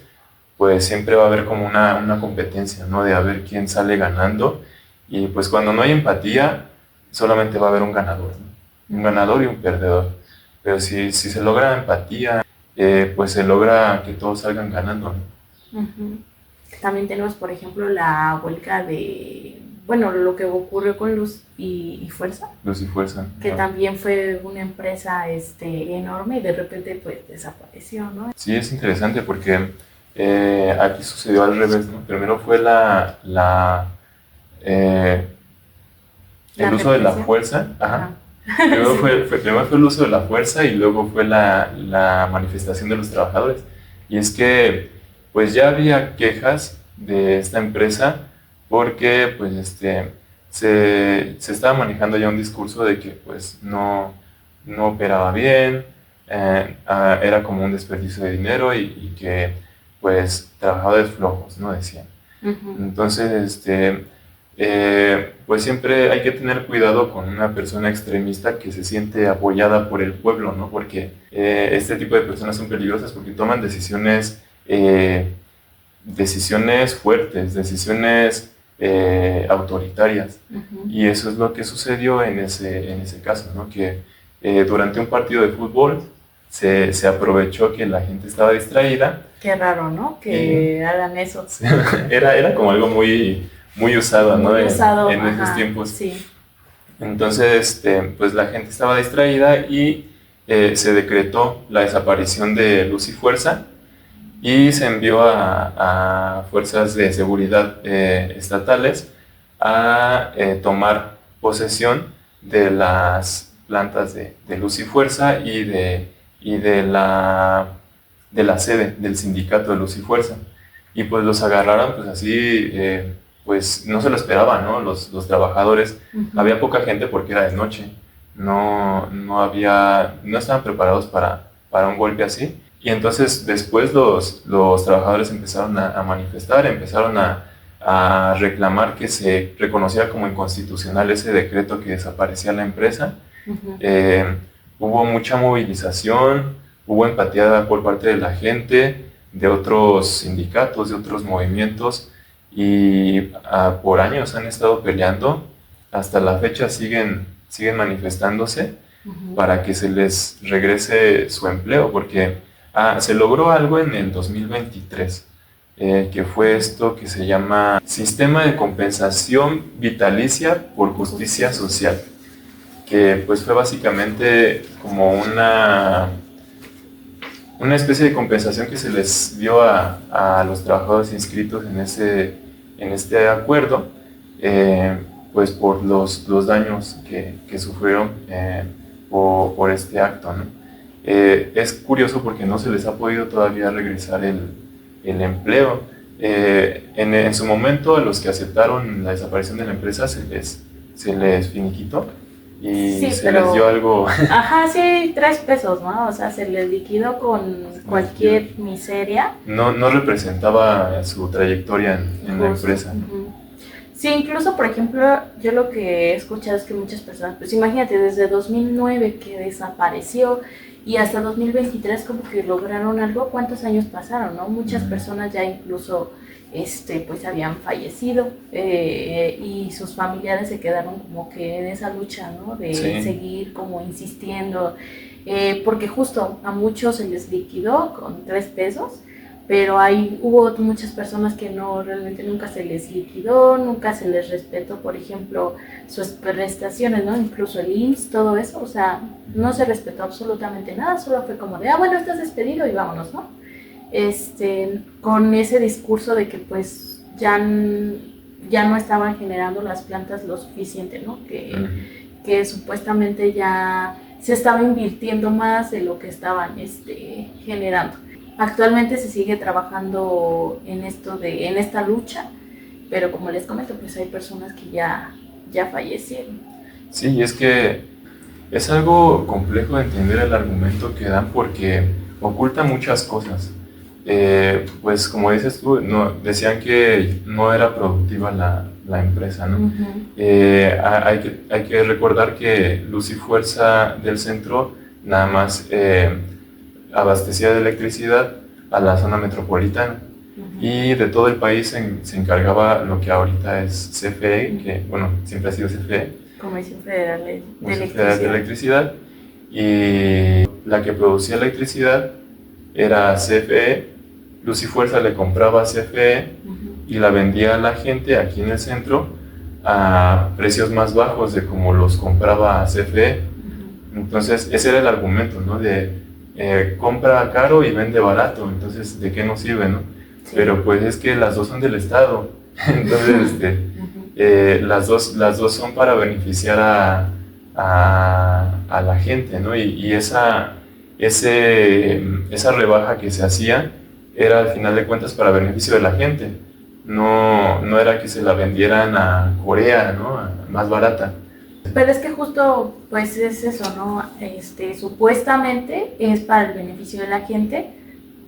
pues siempre va a haber como una competencia, ¿no? De a ver quién sale ganando, y pues cuando no hay empatía solamente va a haber un ganador, ¿no? Un ganador y un perdedor. Pero si se logra empatía, pues se logra que todos salgan ganando, ¿no? Uh-huh. También tenemos, por ejemplo, la huelga de, lo que ocurrió con Luz y Fuerza. Luz y Fuerza. Que también fue una empresa enorme y de repente pues desapareció, ¿no? Sí, es interesante porque aquí sucedió al revés, ¿no? Primero fue el uso de la fuerza. Ajá. Primero fue el uso de la fuerza y luego fue la manifestación de los trabajadores. Y es que pues ya había quejas de esta empresa porque pues se estaba manejando ya un discurso de que pues no operaba bien, era como un desperdicio de dinero y que pues trabajadores flojos, ¿no? Decían. Entonces, pues siempre hay que tener cuidado con una persona extremista que se siente apoyada por el pueblo, ¿no? Porque este tipo de personas son peligrosas porque toman decisiones fuertes, decisiones autoritarias. Y eso es lo que sucedió en ese caso, ¿no? Que durante un partido de fútbol se aprovechó que la gente estaba distraída. Qué raro, ¿no? Que hagan eso. Era como algo muy usado, ¿no? Muy usado, en esos tiempos. Sí. Entonces, pues la gente estaba distraída y se decretó la desaparición de Luz y Fuerza y se envió a fuerzas de seguridad estatales a tomar posesión de las plantas de Luz y Fuerza y de la sede del sindicato de Luz y Fuerza. Y pues los agarraron pues así, pues no se lo esperaban, ¿no? Los trabajadores. Había poca gente porque era de noche. No estaban preparados para un golpe así. Y entonces después los trabajadores empezaron a manifestar, empezaron a reclamar que se reconociera como inconstitucional ese decreto que desaparecía la empresa. Hubo mucha movilización, hubo empatía por parte de la gente, de otros sindicatos, de otros movimientos, y por años han estado peleando. Hasta la fecha siguen manifestándose para que se les regrese su empleo, porque se logró algo en el 2023, que fue esto que se llama Sistema de Compensación Vitalicia por Justicia Social, que pues fue básicamente como una especie de compensación que se les dio a los trabajadores inscritos en este acuerdo, pues por los daños que sufrieron por este acto, ¿no? Es curioso porque no se les ha podido todavía regresar el empleo. En su momento, a los que aceptaron la desaparición de la empresa se les finiquitó y sí, les dio algo. Ajá, sí, 3 pesos, ¿no? O sea, se les liquidó con cualquier miseria. No representaba su trayectoria en la empresa. Sí, incluso, por ejemplo, yo lo que he escuchado es que muchas personas, pues imagínate, desde 2009 que desapareció y hasta 2023 como que lograron algo, ¿cuántos años pasaron, no? Muchas personas ya incluso pues habían fallecido y sus familiares se quedaron como que en esa lucha, ¿no? De seguir como insistiendo, porque justo a muchos se les liquidó con 3 pesos, pero hubo muchas personas que realmente nunca se les liquidó, nunca se les respetó, por ejemplo, sus prestaciones, ¿no? Incluso el IMSS, todo eso, o sea, no se respetó absolutamente nada, solo fue como de, bueno, estás despedido y vámonos, ¿no? Con ese discurso de que pues ya no estaban generando las plantas lo suficiente, ¿no? Que supuestamente ya se estaba invirtiendo más de lo que estaban generando. Actualmente se sigue trabajando en esta lucha, pero como les comento, pues hay personas que ya fallecieron. Sí, es que es algo complejo de entender el argumento que dan porque oculta muchas cosas. Pues como dices tú, decían que no era productiva la empresa, ¿no? Hay que recordar que Luz y Fuerza del Centro nada más abastecía de electricidad a la zona metropolitana y de todo el país se encargaba lo que ahorita es CFE, que bueno, siempre ha sido CFE, Comisión Federal de Electricidad, y la que producía electricidad era CFE. Luz y Fuerza le compraba a CFE y la vendía a la gente aquí en el centro a precios más bajos de como los compraba CFE. Entonces ese era el argumento, ¿no? De compra caro y vende barato, entonces ¿de qué nos sirve, no? Sí. Pero pues es que las dos son del Estado, entonces las dos son para beneficiar a la gente, ¿no? Y esa rebaja que se hacía era al final de cuentas para beneficio de la gente, no era que se la vendieran a Corea, ¿no? más barata. Pero es que justo pues es eso, ¿no? Supuestamente es para el beneficio de la gente,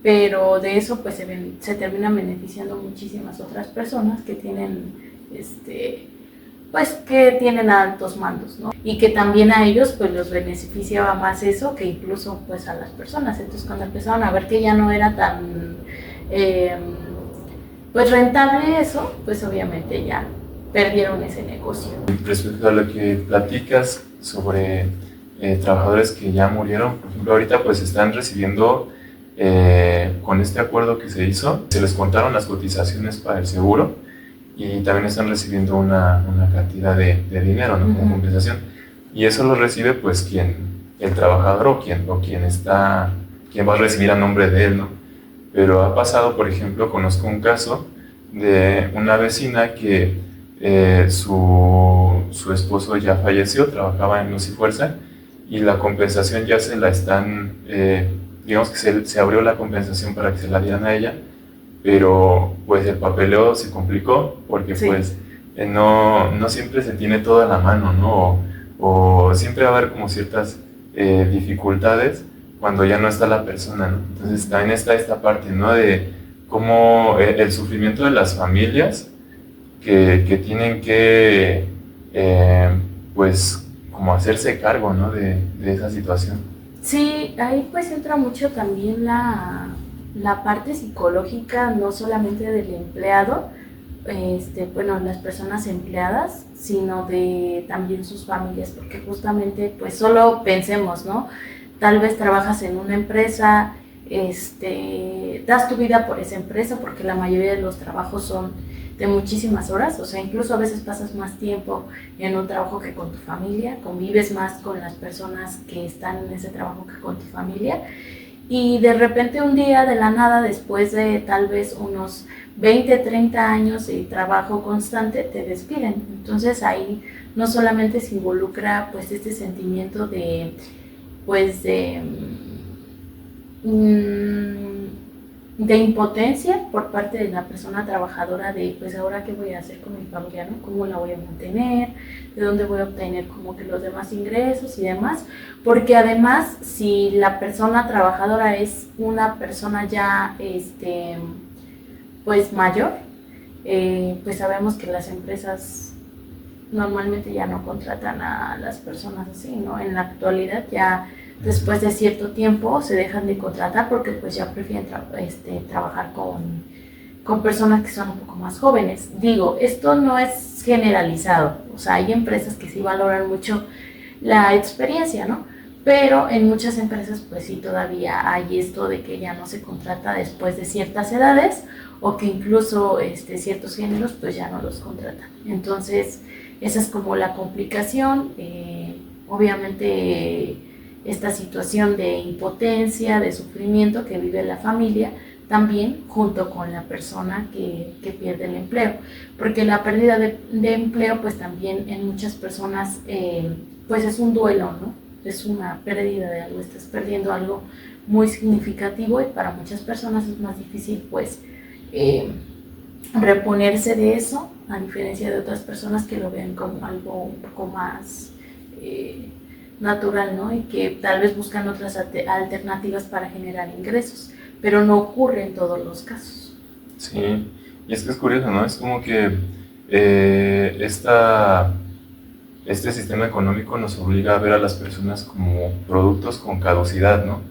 pero de eso pues se terminan beneficiando muchísimas otras personas que tienen pues que tienen altos mandos, ¿no? Y que también a ellos pues los beneficiaba más eso que incluso pues a las personas. Entonces cuando empezaron a ver que ya no era tan pues rentable eso, pues obviamente ya perdieron ese negocio. Respecto a lo que platicas sobre trabajadores que ya murieron, por ejemplo, ahorita pues están recibiendo, con este acuerdo que se hizo, se les contaron las cotizaciones para el seguro y también están recibiendo una cantidad de dinero, ¿no? Como compensación. Y eso lo recibe pues el trabajador o quien va a recibir a nombre de él, ¿no? Pero ha pasado, por ejemplo, conozco un caso de una vecina que su esposo ya falleció, trabajaba en Luz y Fuerza, y la compensación ya se la están, digamos que se abrió la compensación para que se la dieran a ella, pero pues el papeleo se complicó porque sí. Pues no siempre se tiene todo a la mano, ¿no? O siempre va a haber como ciertas dificultades cuando ya no está la persona, ¿no? Entonces también está esta parte, ¿no? De cómo el sufrimiento de las familias que tienen que, pues, como hacerse cargo, ¿no? de esa situación. Sí, ahí pues entra mucho también la parte psicológica, no solamente del empleado, bueno, las personas empleadas, sino de también sus familias, porque justamente, pues solo pensemos, ¿no? Tal vez trabajas en una empresa, das tu vida por esa empresa, porque la mayoría de los trabajos son de muchísimas horas, o sea, incluso a veces pasas más tiempo en un trabajo que con tu familia, convives más con las personas que están en ese trabajo que con tu familia, y de repente un día de la nada, después de tal vez unos 20, 30 años de trabajo constante, te despiden. Entonces ahí no solamente se involucra pues este sentimiento de impotencia por parte de la persona trabajadora, de pues ahora qué voy a hacer con mi familia, ¿no? ¿Cómo la voy a mantener? ¿De dónde voy a obtener como que los demás ingresos y demás? Porque además, si la persona trabajadora es una persona ya pues mayor, pues sabemos que las empresas normalmente ya no contratan a las personas así, ¿no? En la actualidad ya después de cierto tiempo se dejan de contratar porque pues ya prefieren trabajar con personas que son un poco más jóvenes. Digo, esto no es generalizado, o sea, hay empresas que sí valoran mucho la experiencia, ¿no? Pero en muchas empresas pues sí todavía hay esto de que ya no se contrata después de ciertas edades, o que incluso ciertos géneros pues ya no los contratan. Entonces esa es como la complicación. Obviamente esta situación de impotencia, de sufrimiento que vive la familia, también junto con la persona que pierde el empleo, porque la pérdida de empleo pues también en muchas personas pues es un duelo, ¿no? Es una pérdida de algo, estás perdiendo algo muy significativo, y para muchas personas es más difícil pues reponerse de eso, a diferencia de otras personas que lo ven como algo un poco más natural, ¿no? Y que tal vez buscan otras alternativas para generar ingresos, pero no ocurre en todos los casos. Sí, y es que es curioso, ¿no? Es como que este sistema económico nos obliga a ver a las personas como productos con caducidad, ¿no?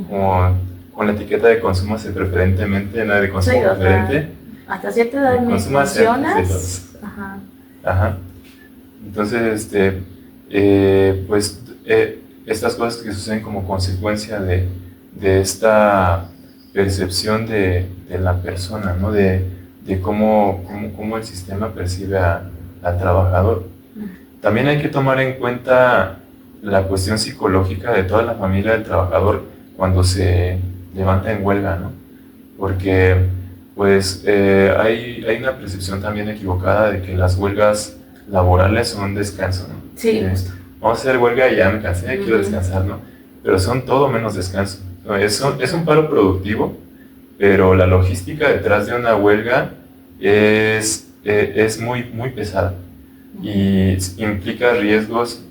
Como con la etiqueta de consúmase preferentemente, no de consumo preferente. Hasta cierta edad me mencionas. Ajá. Entonces, pues estas cosas que suceden como consecuencia de esta percepción de la persona, ¿no? De cómo el sistema percibe al trabajador. También hay que tomar en cuenta la cuestión psicológica de toda la familia del trabajador cuando se levanta en huelga, ¿no? Porque pues hay una percepción también equivocada de que las huelgas laborales son descanso, ¿no? Sí. Vamos a hacer huelga y ya me cansé, quiero descansar, ¿no? Pero son todo menos descanso. No, es un paro productivo, pero la logística detrás de una huelga es muy, muy pesada. y implica riesgos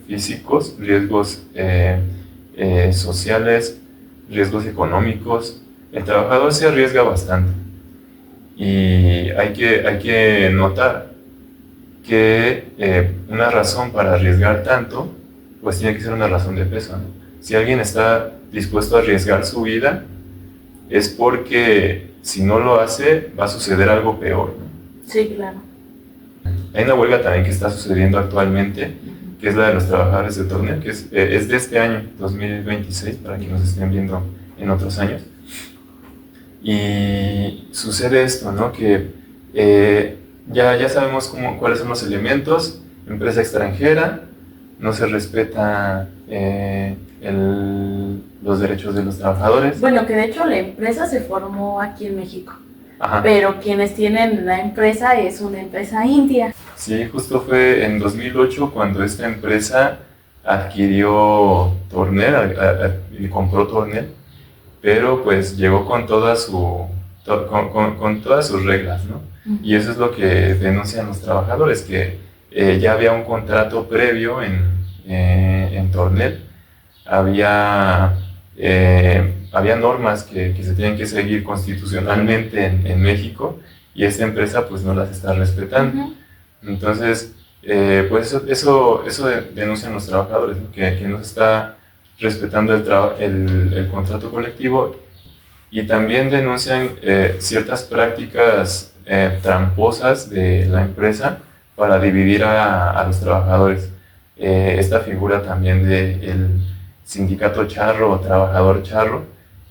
físicos, riesgos sociales, riesgos económicos. El trabajador se arriesga bastante y hay que notar que una razón para arriesgar tanto, pues tiene que ser una razón de peso, ¿no? Si alguien está dispuesto a arriesgar su vida, es porque si no lo hace, va a suceder algo peor, ¿no? Sí, claro. Hay una huelga también que está sucediendo actualmente, que es la de los trabajadores de Tornel, que es de este año, 2026, para que nos estén viendo en otros años. Y sucede esto, ¿no? Que ya sabemos cuáles son los elementos. Empresa extranjera, no se respeta los derechos de los trabajadores. Bueno, que de hecho la empresa se formó aquí en México. Ajá. Pero quienes tienen la empresa es una empresa india. Sí, justo fue en 2008 cuando esta empresa adquirió Tornel y compró Tornel, pero pues llegó con todas sus reglas, ¿no? Y eso es lo que denuncian los trabajadores, que ya había un contrato previo en Tornel, había normas que se tienen que seguir constitucionalmente en México, y esta empresa pues no las está respetando. Entonces, pues eso denuncian los trabajadores, ¿no? que no se está respetando el contrato colectivo, y también denuncian ciertas prácticas tramposas de la empresa para dividir a los trabajadores. Esta figura también del sindicato charro o trabajador charro,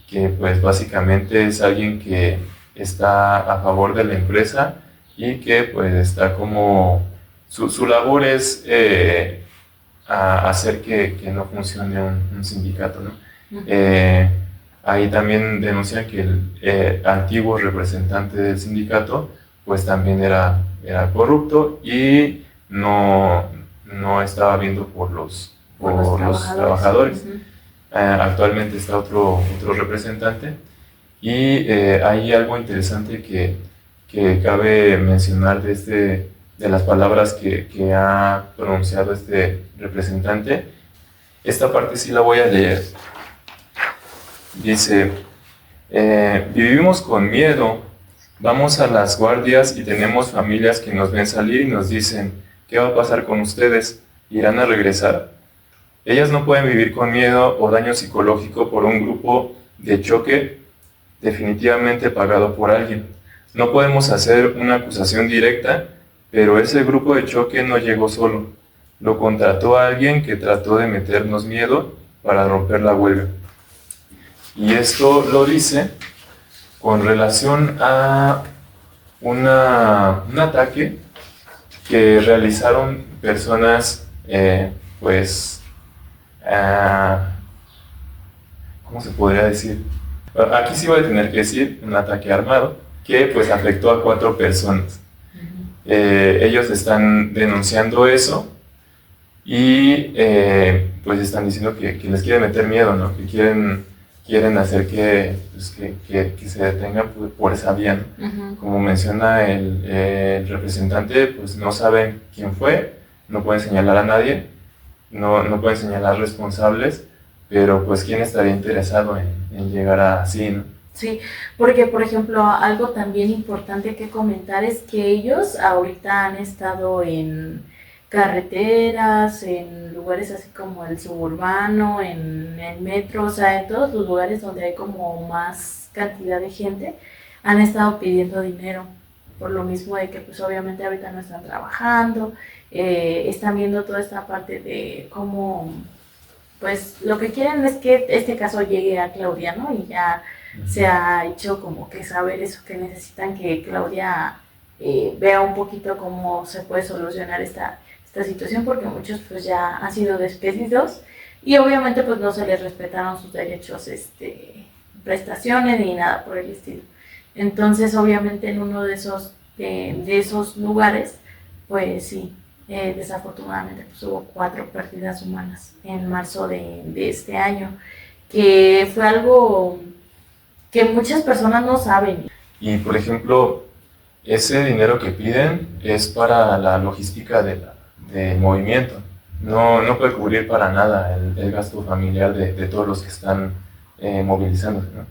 que pues básicamente es alguien que está a favor de la empresa y que pues está como su labor es hacer que no funcione un sindicato, ¿no? Ahí también denuncian que el antiguo representante del sindicato pues también era corrupto y no estaba viendo por los trabajadores. Actualmente está otro representante, y hay algo interesante que cabe mencionar de las palabras que ha pronunciado este representante. Esta parte sí la voy a leer. Dice, vivimos con miedo, vamos a las guardias y tenemos familias que nos ven salir y nos dicen, ¿qué va a pasar con ustedes? ¿Irán a regresar? Ellas no pueden vivir con miedo o daño psicológico por un grupo de choque definitivamente pagado por alguien. No podemos hacer una acusación directa, pero ese grupo de choque no llegó solo. Lo contrató a alguien que trató de meternos miedo para romper la huelga. Y esto lo dice con relación a un ataque que realizaron personas, ¿cómo se podría decir? Aquí sí voy a tener que decir un ataque armado que pues afectó a 4 personas. Ellos están denunciando eso y pues están diciendo que les quieren meter miedo, ¿no? Que quieren hacer que se detengan por esa vía, ¿no? Como menciona el representante, pues no saben quién fue, no pueden señalar a nadie, no pueden señalar responsables, pero pues quién estaría interesado en llegar así, ¿no? Sí, porque por ejemplo algo también importante que comentar es que ellos ahorita han estado en carreteras, en lugares así como el suburbano, en el metro, o sea, en todos los lugares donde hay como más cantidad de gente, han estado pidiendo dinero, por lo mismo de que pues obviamente ahorita no están trabajando, están viendo toda esta parte de cómo, pues lo que quieren es que este caso llegue a Claudia, ¿no? Y ya se ha hecho como que saber eso, que necesitan que Claudia vea un poquito cómo se puede solucionar esta situación, porque muchos pues ya han sido despedidos y obviamente pues no se les respetaron sus derechos, prestaciones ni nada por el estilo. Entonces obviamente en uno de esos lugares pues sí, desafortunadamente pues hubo 4 pérdidas humanas en marzo de este año, que fue algo que muchas personas no saben. Y por ejemplo, ese dinero que piden es para la logística del movimiento. No puede cubrir para nada el gasto familiar de todos los que están movilizándose, ¿no?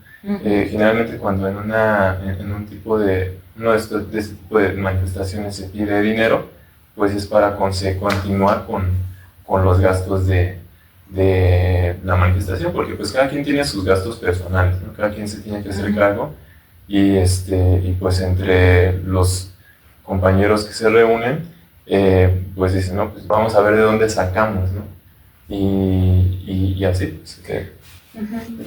Generalmente cuando en un tipo de este tipo de manifestaciones se pide dinero, pues es para continuar con los gastos de la manifestación, porque pues cada quien tiene sus gastos personales, ¿no? Cada quien se tiene que hacer cargo y pues entre los compañeros que se reúnen, pues dicen, no, pues vamos a ver de dónde sacamos, ¿no? Y así, pues,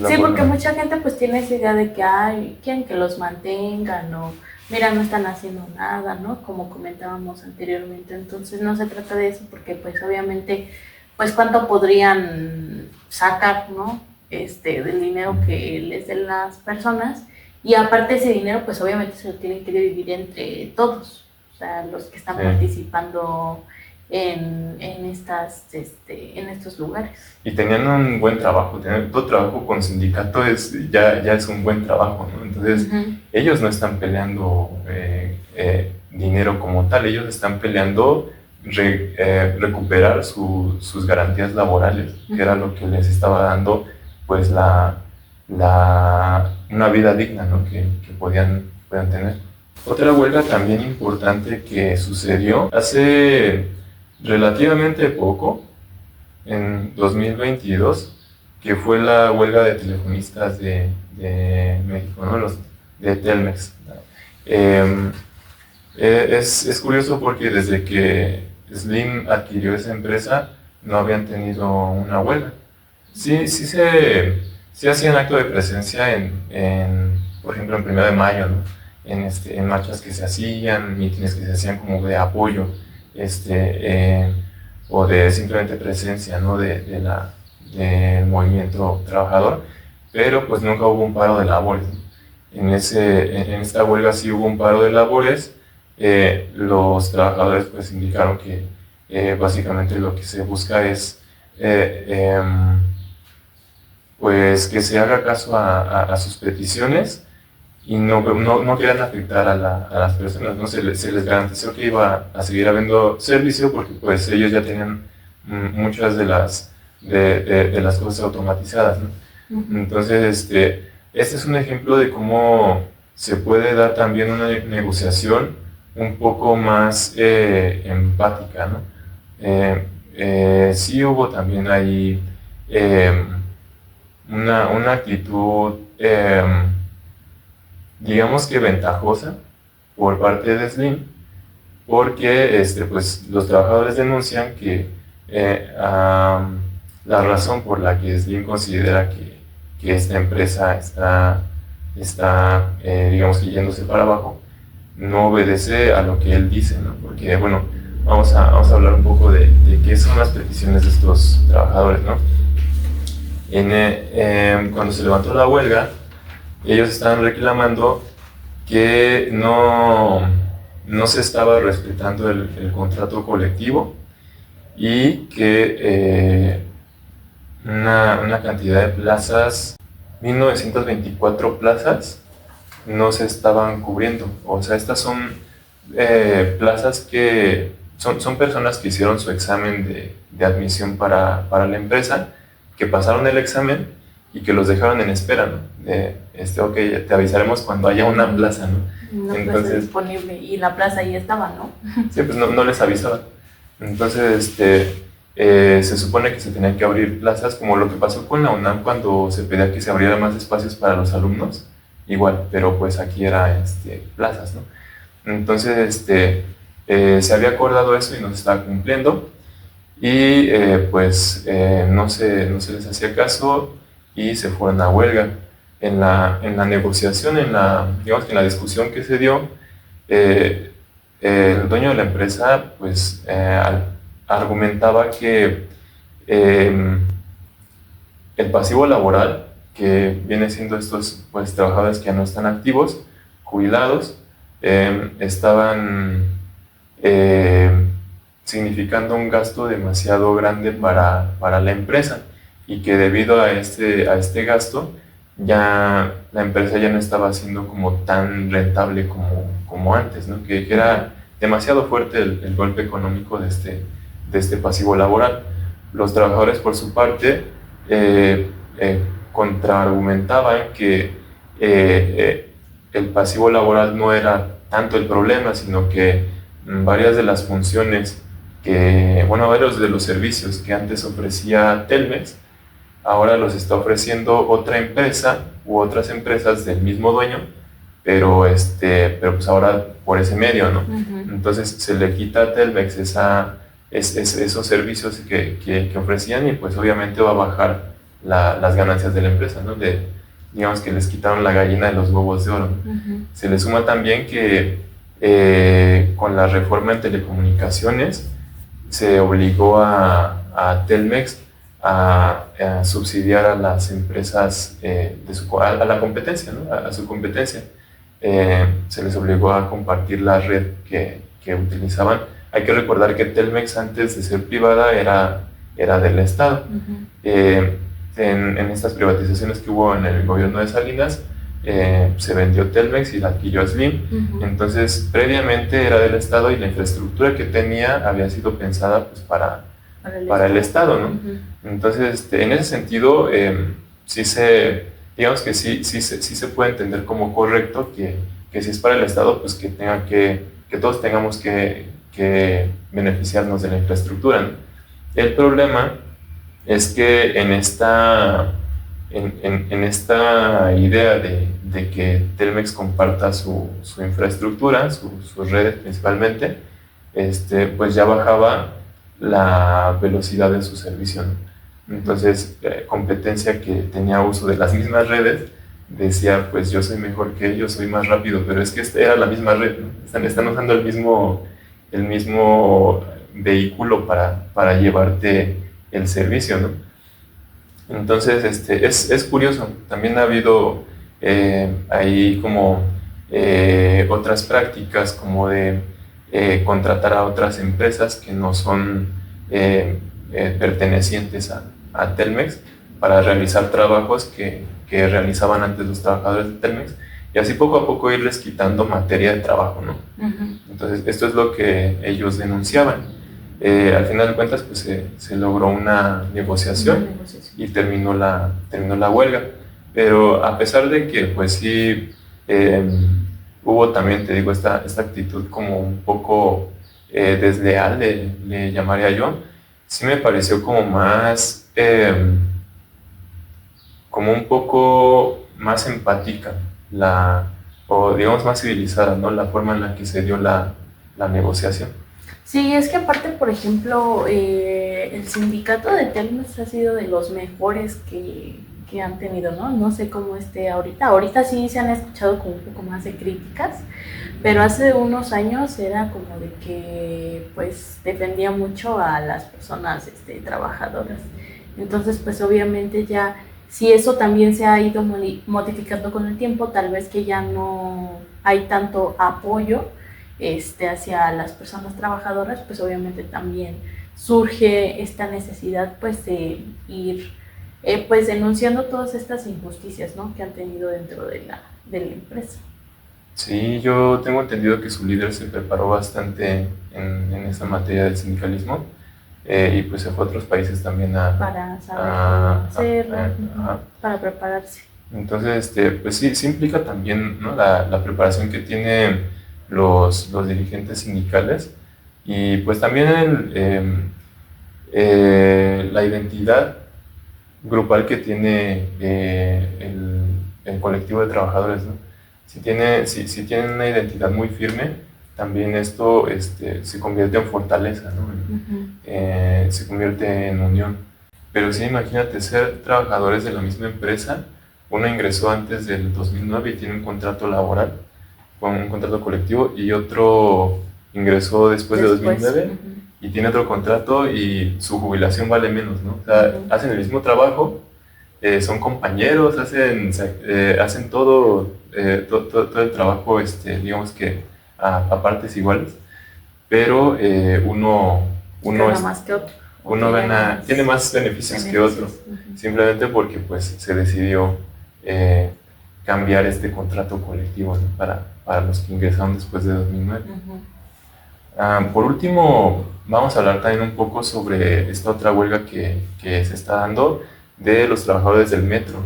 sí, porque mucha gente pues tiene esa idea de que quieren que los mantengan o mira, no están haciendo nada, ¿no? Como comentábamos anteriormente. Entonces no se trata de eso porque pues obviamente pues cuánto podrían sacar, ¿no? Del dinero que les den las personas, y aparte ese dinero pues obviamente se lo tienen que dividir entre todos, o sea, los que están participando en estos lugares. Y tenían un buen trabajo, todo trabajo con sindicato ya es un buen trabajo, ¿no? Entonces ellos no están peleando dinero como tal, ellos están peleando recuperar sus garantías laborales, que era lo que les estaba dando pues una vida digna, ¿no? que podían tener. Otra huelga también importante que sucedió hace relativamente poco, en 2022, que fue la huelga de telefonistas de México, ¿no? Los de Telmex. Es curioso porque desde que Slim adquirió esa empresa no habían tenido una huelga. Sí hacían acto de presencia por ejemplo, en 1 de mayo, ¿no? En marchas que se hacían, mítines que se hacían como de apoyo, o de simplemente presencia, ¿no? del movimiento trabajador, pero pues nunca hubo un paro de labores, ¿no? En esta huelga sí hubo un paro de labores. Los trabajadores pues indicaron que básicamente lo que se busca es pues que se haga caso a sus peticiones y no quieran afectar a las personas, ¿no? Se les garantizó que iba a seguir habiendo servicio porque pues ellos ya tenían muchas de las cosas automatizadas, ¿no? Entonces este es un ejemplo de cómo se puede dar también una negociación un poco más empática, ¿no? Sí hubo también ahí una actitud digamos que ventajosa por parte de Slim, porque pues los trabajadores denuncian que la razón por la que Slim considera que esta empresa está digamos que yéndose para abajo no obedece a lo que él dice, ¿no? Porque bueno, vamos a hablar un poco de qué son las peticiones de estos trabajadores, ¿no? Cuando se levantó la huelga, ellos estaban reclamando que no se estaba respetando el contrato colectivo y que una cantidad de plazas, 1924 plazas, no se estaban cubriendo. O sea, estas son plazas que son personas que hicieron su examen de admisión para la empresa, que pasaron el examen y que los dejaron en espera, ¿no? Ok, te avisaremos cuando haya una plaza, ¿no? Una plaza disponible, y la plaza ahí estaba, ¿no? Sí, pues no les avisaban. Entonces, se supone que se tenían que abrir plazas, como lo que pasó con la UNAM cuando se pedía que se abrieran más espacios para los alumnos, igual, pero pues aquí era plazas, ¿no? Entonces, se había acordado eso y no se estaba cumpliendo, y pues no se les hacía caso y se fueron a huelga. En la negociación, digamos que en la discusión que se dio, el dueño de la empresa pues argumentaba que el pasivo laboral, que viene siendo estos pues trabajadores que ya no están activos, jubilados, estaban significando un gasto demasiado grande para la empresa, y que debido a este gasto ya la empresa ya no estaba siendo como tan rentable como antes, ¿no? Que era demasiado fuerte el golpe económico de este pasivo laboral. Los trabajadores, por su parte, contraargumentaban que el pasivo laboral no era tanto el problema, sino que varias de las funciones varios de los servicios que antes ofrecía Telmex, ahora los está ofreciendo otra empresa u otras empresas del mismo dueño, pero pues ahora por ese medio, ¿no? Uh-huh. Entonces se le quita a Telmex esos servicios que ofrecían y pues obviamente va a bajar las ganancias de la empresa, ¿no? Digamos que les quitaron la gallina de los huevos de oro. Uh-huh. Se le suma también que con la reforma en telecomunicaciones se obligó a Telmex a subsidiar a las empresas a la competencia, ¿no? a su competencia. Se les obligó a compartir la red que utilizaban. Hay que recordar que Telmex, antes de ser privada, era del Estado. Uh-huh. En estas privatizaciones que hubo en el gobierno de Salinas, se vendió Telmex y la adquirió Slim. Uh-huh. Entonces, previamente era del Estado y la infraestructura que tenía había sido pensada pues, para el Estado, ¿no? Uh-huh. Entonces, en ese sentido, digamos que sí se puede entender como correcto que si es para el Estado, pues que todos tengamos que beneficiarnos de la infraestructura, ¿no? El problema es que en esta idea de que Telmex comparta su infraestructura, sus redes principalmente, pues ya bajaba la velocidad de su servicio, ¿no? Entonces, competencia que tenía uso de las mismas redes, decía, pues yo soy mejor que ellos, soy más rápido, pero es que era la misma red, ¿no? Están usando el mismo vehículo para llevarte el servicio, ¿no? Entonces, es curioso. También ha habido ahí como otras prácticas como de contratar a otras empresas que no son pertenecientes a Telmex para realizar trabajos que realizaban antes los trabajadores de Telmex y así poco a poco irles quitando materia de trabajo, ¿no? Uh-huh. Entonces, esto es lo que ellos denunciaban. Al final de cuentas, pues se logró una negociación y terminó la huelga. Pero a pesar de que, pues sí, hubo también, te digo, esta actitud como un poco desleal, le llamaría yo, sí me pareció como más, como un poco más empática, o digamos más civilizada, ¿no? La forma en la que se dio la negociación. Sí, es que aparte, por ejemplo, el sindicato de Telmex ha sido de los mejores que han tenido, ¿no? No sé cómo esté ahorita. Ahorita sí se han escuchado como un poco más de críticas, pero hace unos años era como de que, pues, defendía mucho a las personas trabajadoras. Entonces, pues, obviamente ya, si eso también se ha ido modificando con el tiempo, tal vez que ya no hay tanto apoyo hacia las personas trabajadoras, pues obviamente también surge esta necesidad pues de ir pues denunciando todas estas injusticias, ¿no? Que han tenido dentro de la empresa. Sí, yo tengo entendido que su líder se preparó bastante en esa materia del sindicalismo y pues se fue a otros países también para saber hacerlo, para prepararse. Entonces, pues sí implica también, ¿no? la preparación que tiene los dirigentes sindicales y pues también la identidad grupal que tiene el colectivo de trabajadores, ¿no? Si tienen una identidad muy firme, también esto se convierte en fortaleza, ¿no? Uh-huh. Se convierte en unión. Pero sí, imagínate ser trabajadores de la misma empresa, uno ingresó antes del 2009 y tiene un contrato laboral, con un contrato colectivo, y otro ingresó después de 2009 uh-huh. y tiene otro contrato y su jubilación vale menos, ¿no? O sea, uh-huh. hacen el mismo trabajo, son compañeros, hacen todo el trabajo, digamos que a partes iguales, pero uno más que otro. Tiene más beneficios que otro, uh-huh. simplemente porque pues se decidió cambiar este contrato colectivo, ¿no? Para los que ingresaron después de 2009. Por último, vamos a hablar también un poco sobre esta otra huelga que se está dando de los trabajadores del metro.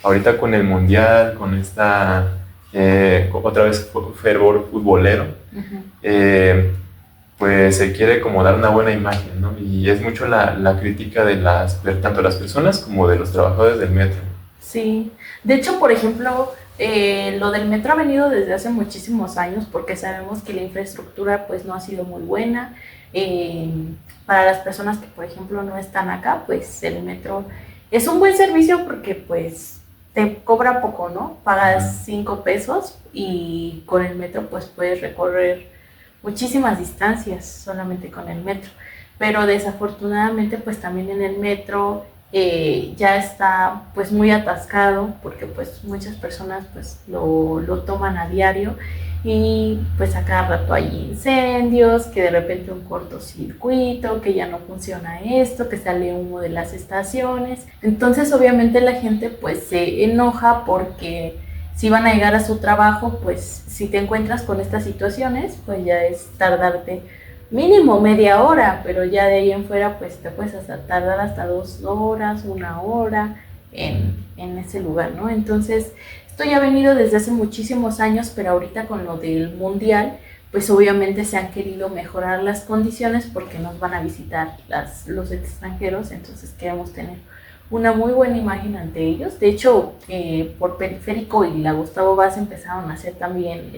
Ahorita con el Mundial, con esta otra vez fervor futbolero, pues se quiere como dar una buena imagen, ¿no? Y es mucho la crítica de tanto las personas como de los trabajadores del metro. Sí, de hecho, por ejemplo, lo del metro ha venido desde hace muchísimos años porque sabemos que la infraestructura pues no ha sido muy buena. Para las personas que, por ejemplo, no están acá, pues el metro es un buen servicio porque pues te cobra poco, ¿no? Pagas 5 pesos y con el metro pues puedes recorrer muchísimas distancias solamente con el metro. Pero desafortunadamente pues también en el metro ya está pues muy atascado porque pues muchas personas pues lo toman a diario y pues a cada rato hay incendios, que de repente un cortocircuito, que ya no funciona esto, que sale humo de las estaciones. Entonces obviamente la gente pues se enoja porque si van a llegar a su trabajo, pues si te encuentras con estas situaciones, pues ya es tardarte mínimo media hora, pero ya de ahí en fuera pues te puedes tardar hasta 2 horas, 1 hora en ese lugar, ¿no? Entonces esto ya ha venido desde hace muchísimos años, pero ahorita con lo del Mundial, pues obviamente se han querido mejorar las condiciones porque nos van a visitar los extranjeros, entonces queremos tener una muy buena imagen ante ellos. De hecho, por Periférico y la Gustavo Vaz empezaron a hacer también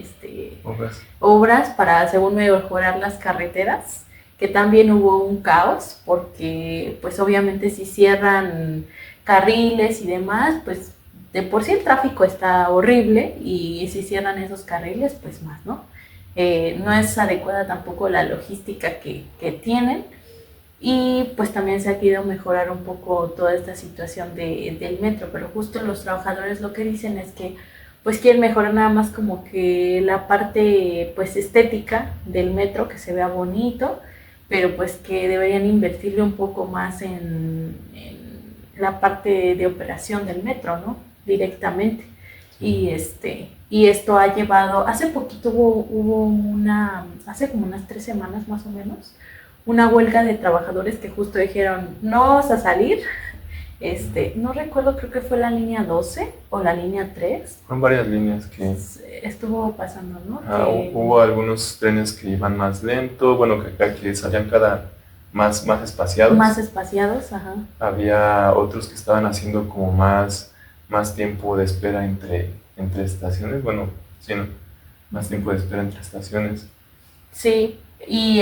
obras para, según mejorar las carreteras, que también hubo un caos, porque pues obviamente si cierran carriles y demás, pues de por sí el tráfico está horrible y si cierran esos carriles, pues más, ¿no? No es adecuada tampoco la logística que tienen. Y pues también se ha querido mejorar un poco toda esta situación del metro, pero justo los trabajadores lo que dicen es que pues quieren mejorar nada más como que la parte pues estética del metro, que se vea bonito, pero pues que deberían invertirle un poco más en la parte de operación del metro, ¿no? Directamente. Y esto ha llevado, hace poquito hace como unas 3 semanas más o menos, una huelga de trabajadores que justo dijeron, no vamos a salir. No recuerdo, creo que fue la línea 12 o la línea 3. Fueron varias líneas que estuvo pasando, ¿no? Hubo algunos trenes que iban más lento, bueno, que salían más espaciados. Más espaciados, ajá. Había otros que estaban haciendo como más tiempo de espera entre estaciones, bueno, sí, ¿no? Más tiempo de espera entre estaciones. Sí. Y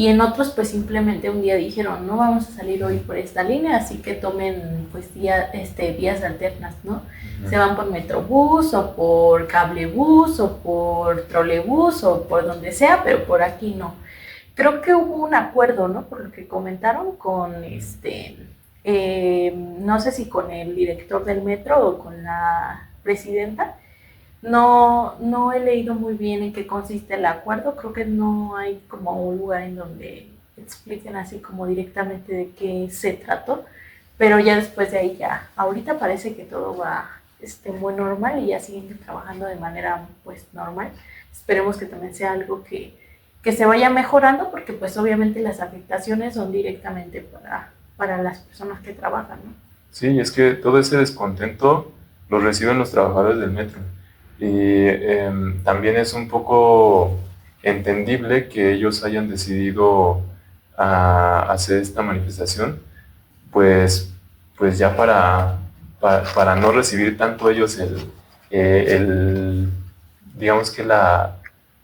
en otros pues simplemente un día dijeron, no vamos a salir hoy por esta línea, así que tomen pues vías alternas, ¿no? Uh-huh. Se van por Metrobús o por Cablebús o por Trolebús o por donde sea, pero por aquí no. Creo que hubo un acuerdo, ¿no? Por lo que comentaron con no sé si con el director del metro o con la presidenta. No he leído muy bien en qué consiste el acuerdo, creo que no hay como un lugar en donde expliquen así como directamente de qué se trató, pero ya después de ahí ya, ahorita parece que todo va muy normal y ya siguen trabajando de manera pues normal. Esperemos que también sea algo que se vaya mejorando porque pues obviamente las afectaciones son directamente para las personas que trabajan, ¿no? Sí, es que todo ese descontento lo reciben los trabajadores del metro. Y también es un poco entendible que ellos hayan decidido hacer esta manifestación, pues ya para no recibir tanto ellos digamos que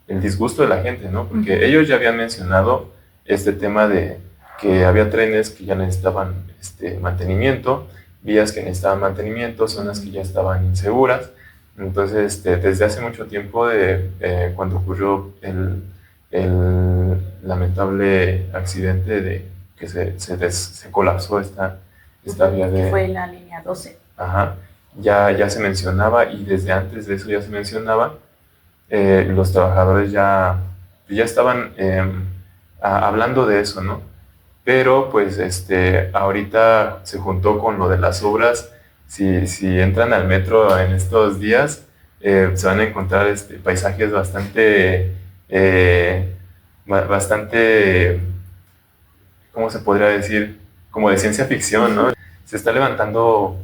el disgusto de la gente, ¿no? Porque uh-huh. Ellos ya habían mencionado este tema de que había trenes que ya necesitaban mantenimiento, vías que necesitaban mantenimiento, zonas que ya estaban inseguras. Entonces, desde hace mucho tiempo, cuando ocurrió el lamentable accidente de que se colapsó esta vía de... Fue la línea 12. Ajá, ya se mencionaba, y desde antes de eso ya se mencionaba, los trabajadores ya estaban hablando de eso, ¿no? Pero, pues, ahorita se juntó con lo de las obras. si entran al metro en estos días, se van a encontrar paisajes bastante, ¿cómo se podría decir? Como de ciencia ficción, ¿no? Se está levantando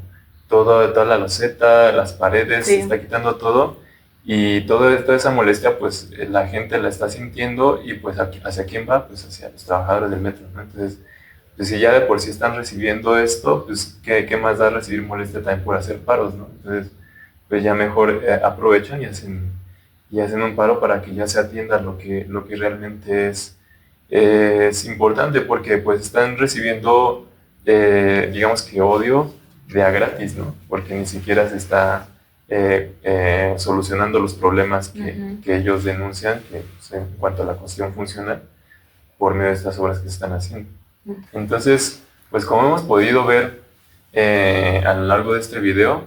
toda la loseta, las paredes, Sí. se está quitando todo, y toda esa molestia, pues la gente la está sintiendo, y pues ¿hacia quién va? Pues hacia los trabajadores del metro, ¿no? Entonces, pues si ya de por sí están recibiendo esto, pues ¿qué más da recibir molestia también por hacer paros, ¿no? Entonces, pues ya mejor aprovechan y hacen un paro para que ya se atienda lo que realmente es importante, porque pues están recibiendo, digamos que odio de a gratis, ¿no? Porque ni siquiera se está solucionando los problemas que ellos denuncian, que pues, en cuanto a la cuestión funcional, por medio de estas obras que se están haciendo. Entonces, pues como hemos podido ver a lo largo de este video,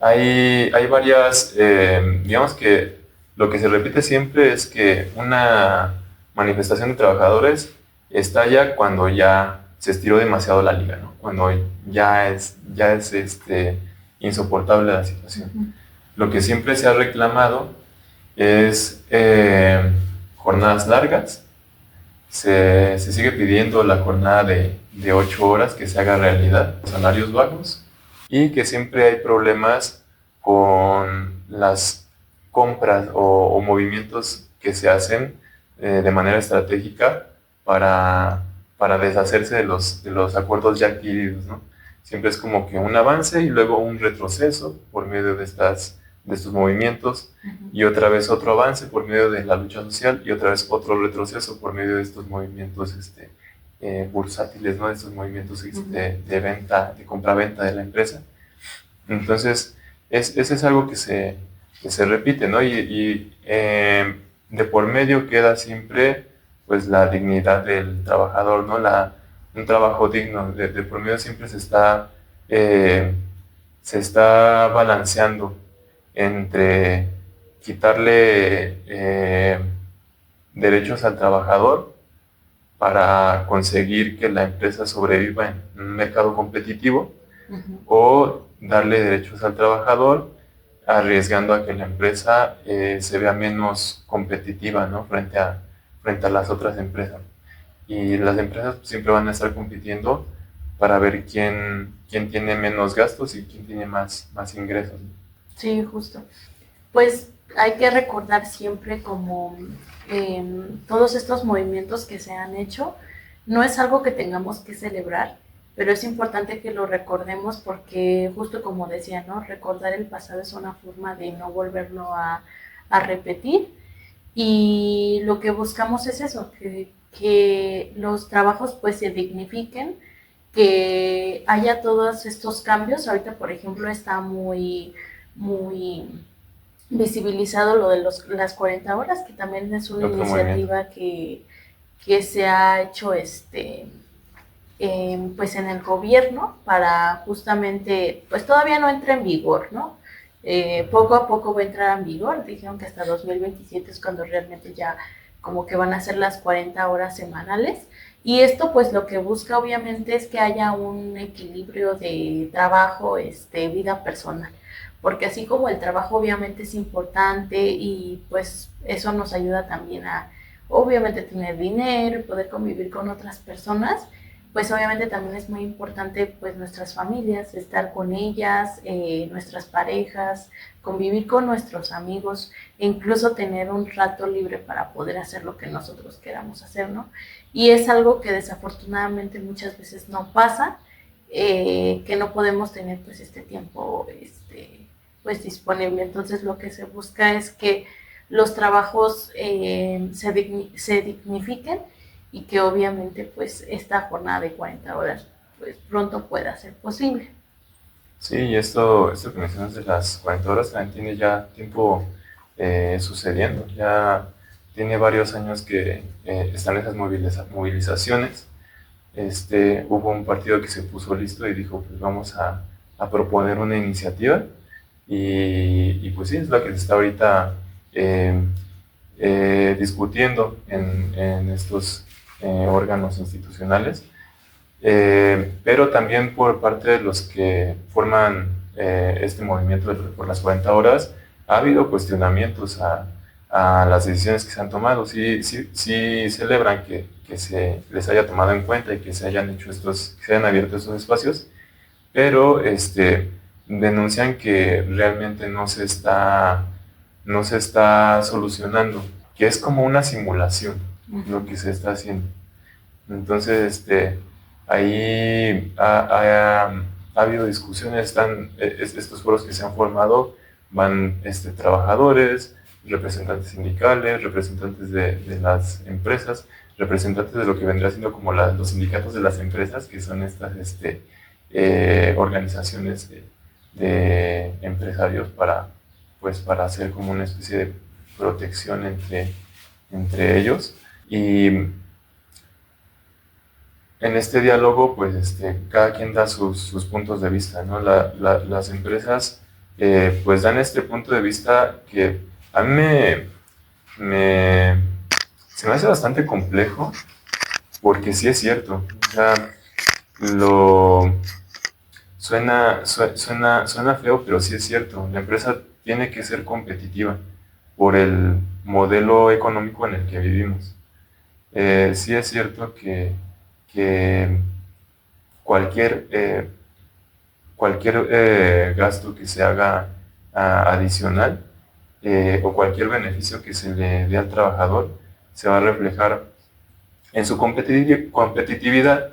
hay varias, digamos que lo que se repite siempre es que una manifestación de trabajadores estalla cuando ya se estiró demasiado la liga, ¿no? Cuando ya es insoportable la situación. Lo que siempre se ha reclamado es jornadas largas. Se sigue pidiendo la jornada de 8 horas que se haga realidad, salarios bajos, y que siempre hay problemas con las compras o movimientos que se hacen de manera estratégica para deshacerse de los acuerdos ya adquiridos, ¿no? Siempre es como que un avance y luego un retroceso por medio de estos movimientos, y otra vez otro avance por medio de la lucha social, y otra vez otro retroceso por medio de estos movimientos bursátiles, ¿no? Estos movimientos de venta, de compra-venta de la empresa. Entonces, ese es algo que se repite, ¿no? Y de por medio queda siempre pues la dignidad del trabajador, ¿no? Un trabajo digno. De por medio siempre se está balanceando entre quitarle derechos al trabajador para conseguir que la empresa sobreviva en un mercado competitivo, o darle derechos al trabajador arriesgando a que la empresa se vea menos competitiva, ¿no? frente a las otras empresas. Y las empresas siempre van a estar compitiendo para ver quién tiene menos gastos y quién tiene más ingresos. Sí, justo. Pues hay que recordar siempre como todos estos movimientos que se han hecho, no es algo que tengamos que celebrar, pero es importante que lo recordemos porque justo como decía, ¿no? Recordar el pasado es una forma de no volverlo a repetir, y lo que buscamos es eso, que los trabajos pues se dignifiquen, que haya todos estos cambios. Ahorita, por ejemplo, está muy visibilizado lo de las 40 horas, que también es una iniciativa que se ha hecho pues en el gobierno para justamente, pues todavía no entra en vigor, ¿no? Poco a poco va a entrar en vigor. Dijeron que hasta 2027 es cuando realmente ya como que van a ser las 40 horas semanales. Y esto pues lo que busca obviamente es que haya un equilibrio de trabajo, vida personal. Porque así como el trabajo obviamente es importante y pues eso nos ayuda también a obviamente tener dinero y poder convivir con otras personas, pues obviamente también es muy importante pues nuestras familias, estar con ellas, nuestras parejas, convivir con nuestros amigos, e incluso tener un rato libre para poder hacer lo que nosotros queramos hacer, ¿no? Y es algo que desafortunadamente muchas veces no pasa, que no podemos tener pues este tiempo pues disponible. Entonces lo que se busca es que los trabajos se dignifiquen, y que obviamente pues esta jornada de 40 horas pues pronto pueda ser posible. Sí, y esto que mencionas de las 40 horas también tiene ya tiempo sucediendo. Ya tiene varios años que están esas movilizaciones. Hubo un partido que se puso listo y dijo, pues vamos a proponer una iniciativa, y pues sí, es la que se está ahorita discutiendo en estos órganos institucionales. pero también por parte de los que forman este movimiento por las 40 horas, ha habido cuestionamientos a las decisiones que se han tomado. Sí celebran que se les haya tomado en cuenta y que se hayan hecho que se hayan abierto estos espacios, pero denuncian que realmente no se está solucionando, que es como una simulación lo que se está haciendo. Entonces, ahí ha habido discusiones, estos foros que se han formado, van trabajadores, representantes sindicales, representantes de las empresas, representantes de lo que vendrá siendo como los sindicatos de las empresas, que son estas organizaciones de empresarios para hacer como una especie de protección entre ellos. Y en este diálogo, pues cada quien da sus puntos de vista, ¿no? Las empresas pues dan este punto de vista que a mí se me hace bastante complejo, porque sí es cierto. O sea, suena feo, pero sí es cierto. La empresa tiene que ser competitiva por el modelo económico en el que vivimos. Sí es cierto que cualquier gasto que se haga adicional o cualquier beneficio que se le dé al trabajador se va a reflejar en su competitividad,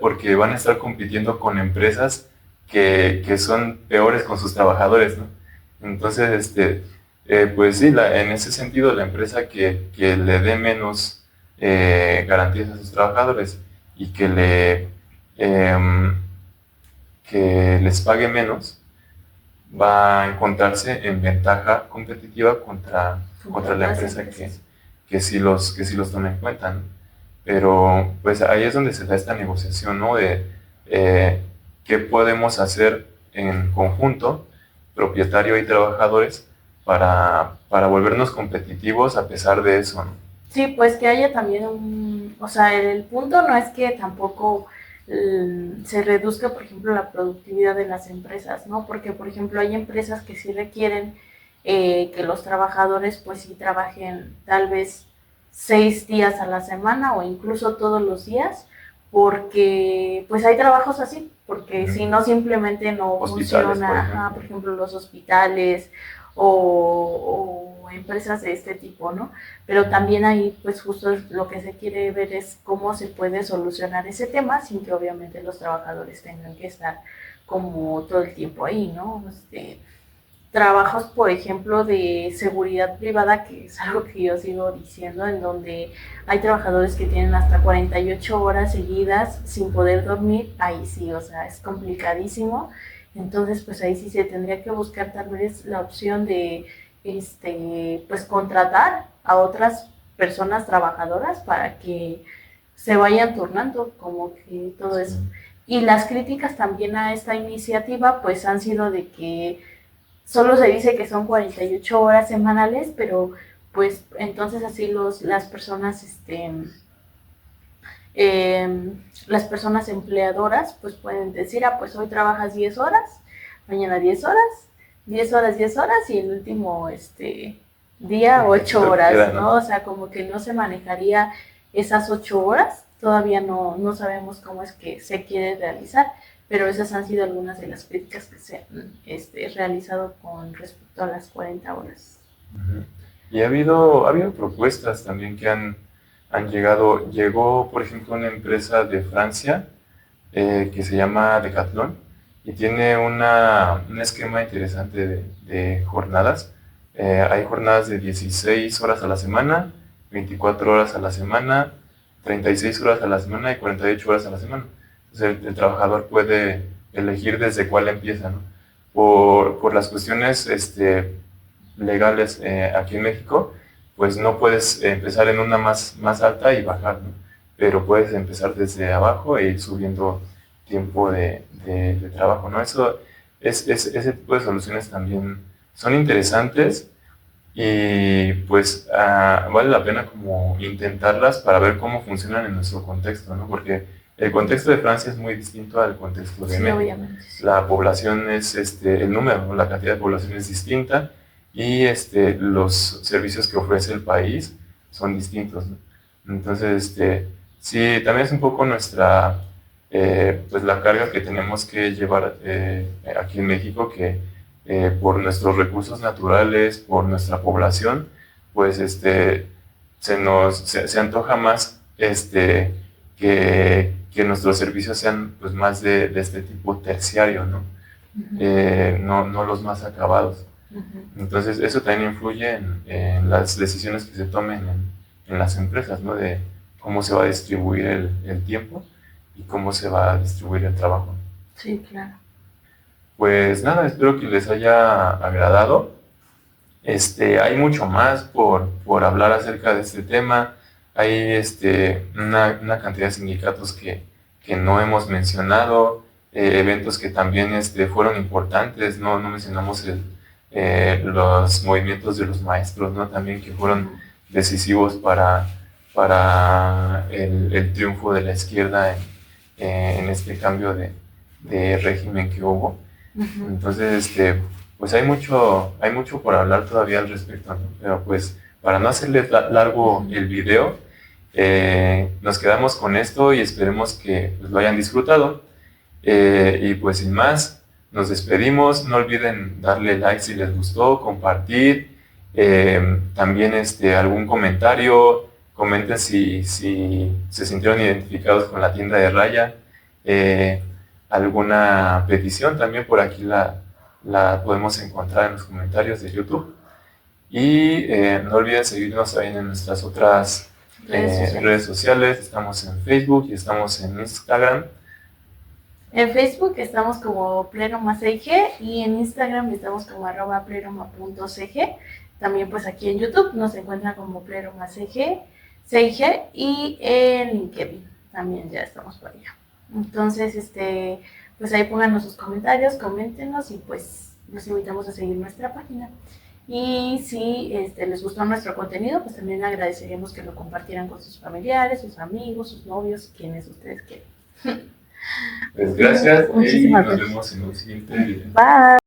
porque van a estar compitiendo con empresas que son peores con sus trabajadores, ¿no? Entonces, pues sí, en ese sentido, la empresa que le dé menos garantías a sus trabajadores y que les pague menos, va a encontrarse en ventaja competitiva contra la empresa que sí los toma en cuenta, ¿no? Pero pues ahí es donde se da esta negociación, ¿no? De qué podemos hacer en conjunto, propietario y trabajadores, para volvernos competitivos a pesar de eso, ¿no? Sí, pues que haya también o sea, el punto no es que tampoco se reduzca, por ejemplo, la productividad de las empresas, ¿no? Porque, por ejemplo, hay empresas que sí requieren que los trabajadores pues sí trabajen tal vez 6 días a la semana o incluso todos los días, porque pues hay trabajos así, porque si no simplemente no funciona, por ejemplo, los hospitales o empresas de este tipo, ¿no? Pero también ahí pues justo lo que se quiere ver es cómo se puede solucionar ese tema sin que obviamente los trabajadores tengan que estar como todo el tiempo ahí, ¿no? Trabajos, por ejemplo, de seguridad privada, que es algo que yo sigo diciendo, en donde hay trabajadores que tienen hasta 48 horas seguidas sin poder dormir, ahí sí, o sea, es complicadísimo. Entonces, pues ahí sí se tendría que buscar tal vez la opción de, pues contratar a otras personas trabajadoras para que se vayan turnando, como que todo eso. Y las críticas también a esta iniciativa, pues han sido de que solo se dice que son 48 horas semanales, pero pues entonces así las personas, las personas empleadoras pues pueden decir, pues hoy trabajas 10 horas, mañana 10 horas, 10 horas, 10 horas y el último día 8 horas, ¿no? O sea, como que no se manejaría esas 8 horas, todavía no sabemos cómo es que se quiere realizar, pero esas han sido algunas de las críticas que se han realizado con respecto a las 40 horas. Y ha habido propuestas también que han llegado. Llegó, por ejemplo, una empresa de Francia que se llama Decathlon y tiene un esquema interesante de jornadas. Hay jornadas de 16 horas a la semana, 24 horas a la semana, 36 horas a la semana y 48 horas a la semana. Entonces el trabajador puede elegir desde cuál empieza, ¿no? Por las cuestiones legales aquí en México, pues no puedes empezar en una más alta y bajar, ¿no? Pero puedes empezar desde abajo e ir subiendo tiempo de trabajo, ¿no? Ese tipo de soluciones también son interesantes, y pues vale la pena como intentarlas para ver cómo funcionan en nuestro contexto, ¿no? Porque el contexto de Francia es muy distinto al contexto de Sí, México. obviamente. La población es, el número, la cantidad de población es distinta y los servicios que ofrece el país son distintos, ¿no? Entonces, sí, también es un poco nuestra, pues la carga que tenemos que llevar aquí en México, que por nuestros recursos naturales, por nuestra población, pues se antoja más que nuestros servicios sean pues más de este tipo terciario, ¿no? No los más acabados. Entonces eso también influye en las decisiones que se tomen en las empresas, ¿no? De cómo se va a distribuir el tiempo y cómo se va a distribuir el trabajo. Sí, claro. Pues nada, espero que les haya agradado. Hay mucho más por hablar acerca de este tema. Hay una cantidad de sindicatos que no hemos mencionado, eventos que también fueron importantes, no mencionamos los movimientos de los maestros, ¿no? También que fueron decisivos para el triunfo de la izquierda en este cambio de régimen que hubo. Entonces, pues hay mucho por hablar todavía al respecto, ¿no? Pero pues para no hacerle largo el video, nos quedamos con esto y esperemos que pues, lo hayan disfrutado. Y pues sin más, nos despedimos. No olviden darle like si les gustó, compartir. También algún comentario. Comenten si se sintieron identificados con la tienda de Raya. Alguna petición también por aquí la podemos encontrar en los comentarios de YouTube. Y no olviden seguirnos también en nuestras otras redes sociales. Estamos en Facebook y estamos en Instagram. En Facebook estamos como pleroma.cg y en Instagram estamos como @pleroma.cg. También pues aquí en YouTube nos encuentran como pleroma.cg y en LinkedIn también ya estamos por allá. Entonces, pues ahí pónganos sus comentarios, coméntenos y pues los invitamos a seguir nuestra página. Y si les gustó nuestro contenido, pues también agradeceríamos que lo compartieran con sus familiares, sus amigos, sus novios, quienes ustedes quieran. Pues gracias y Muchísimas nos gracias. vemos en un siguiente video. Bye.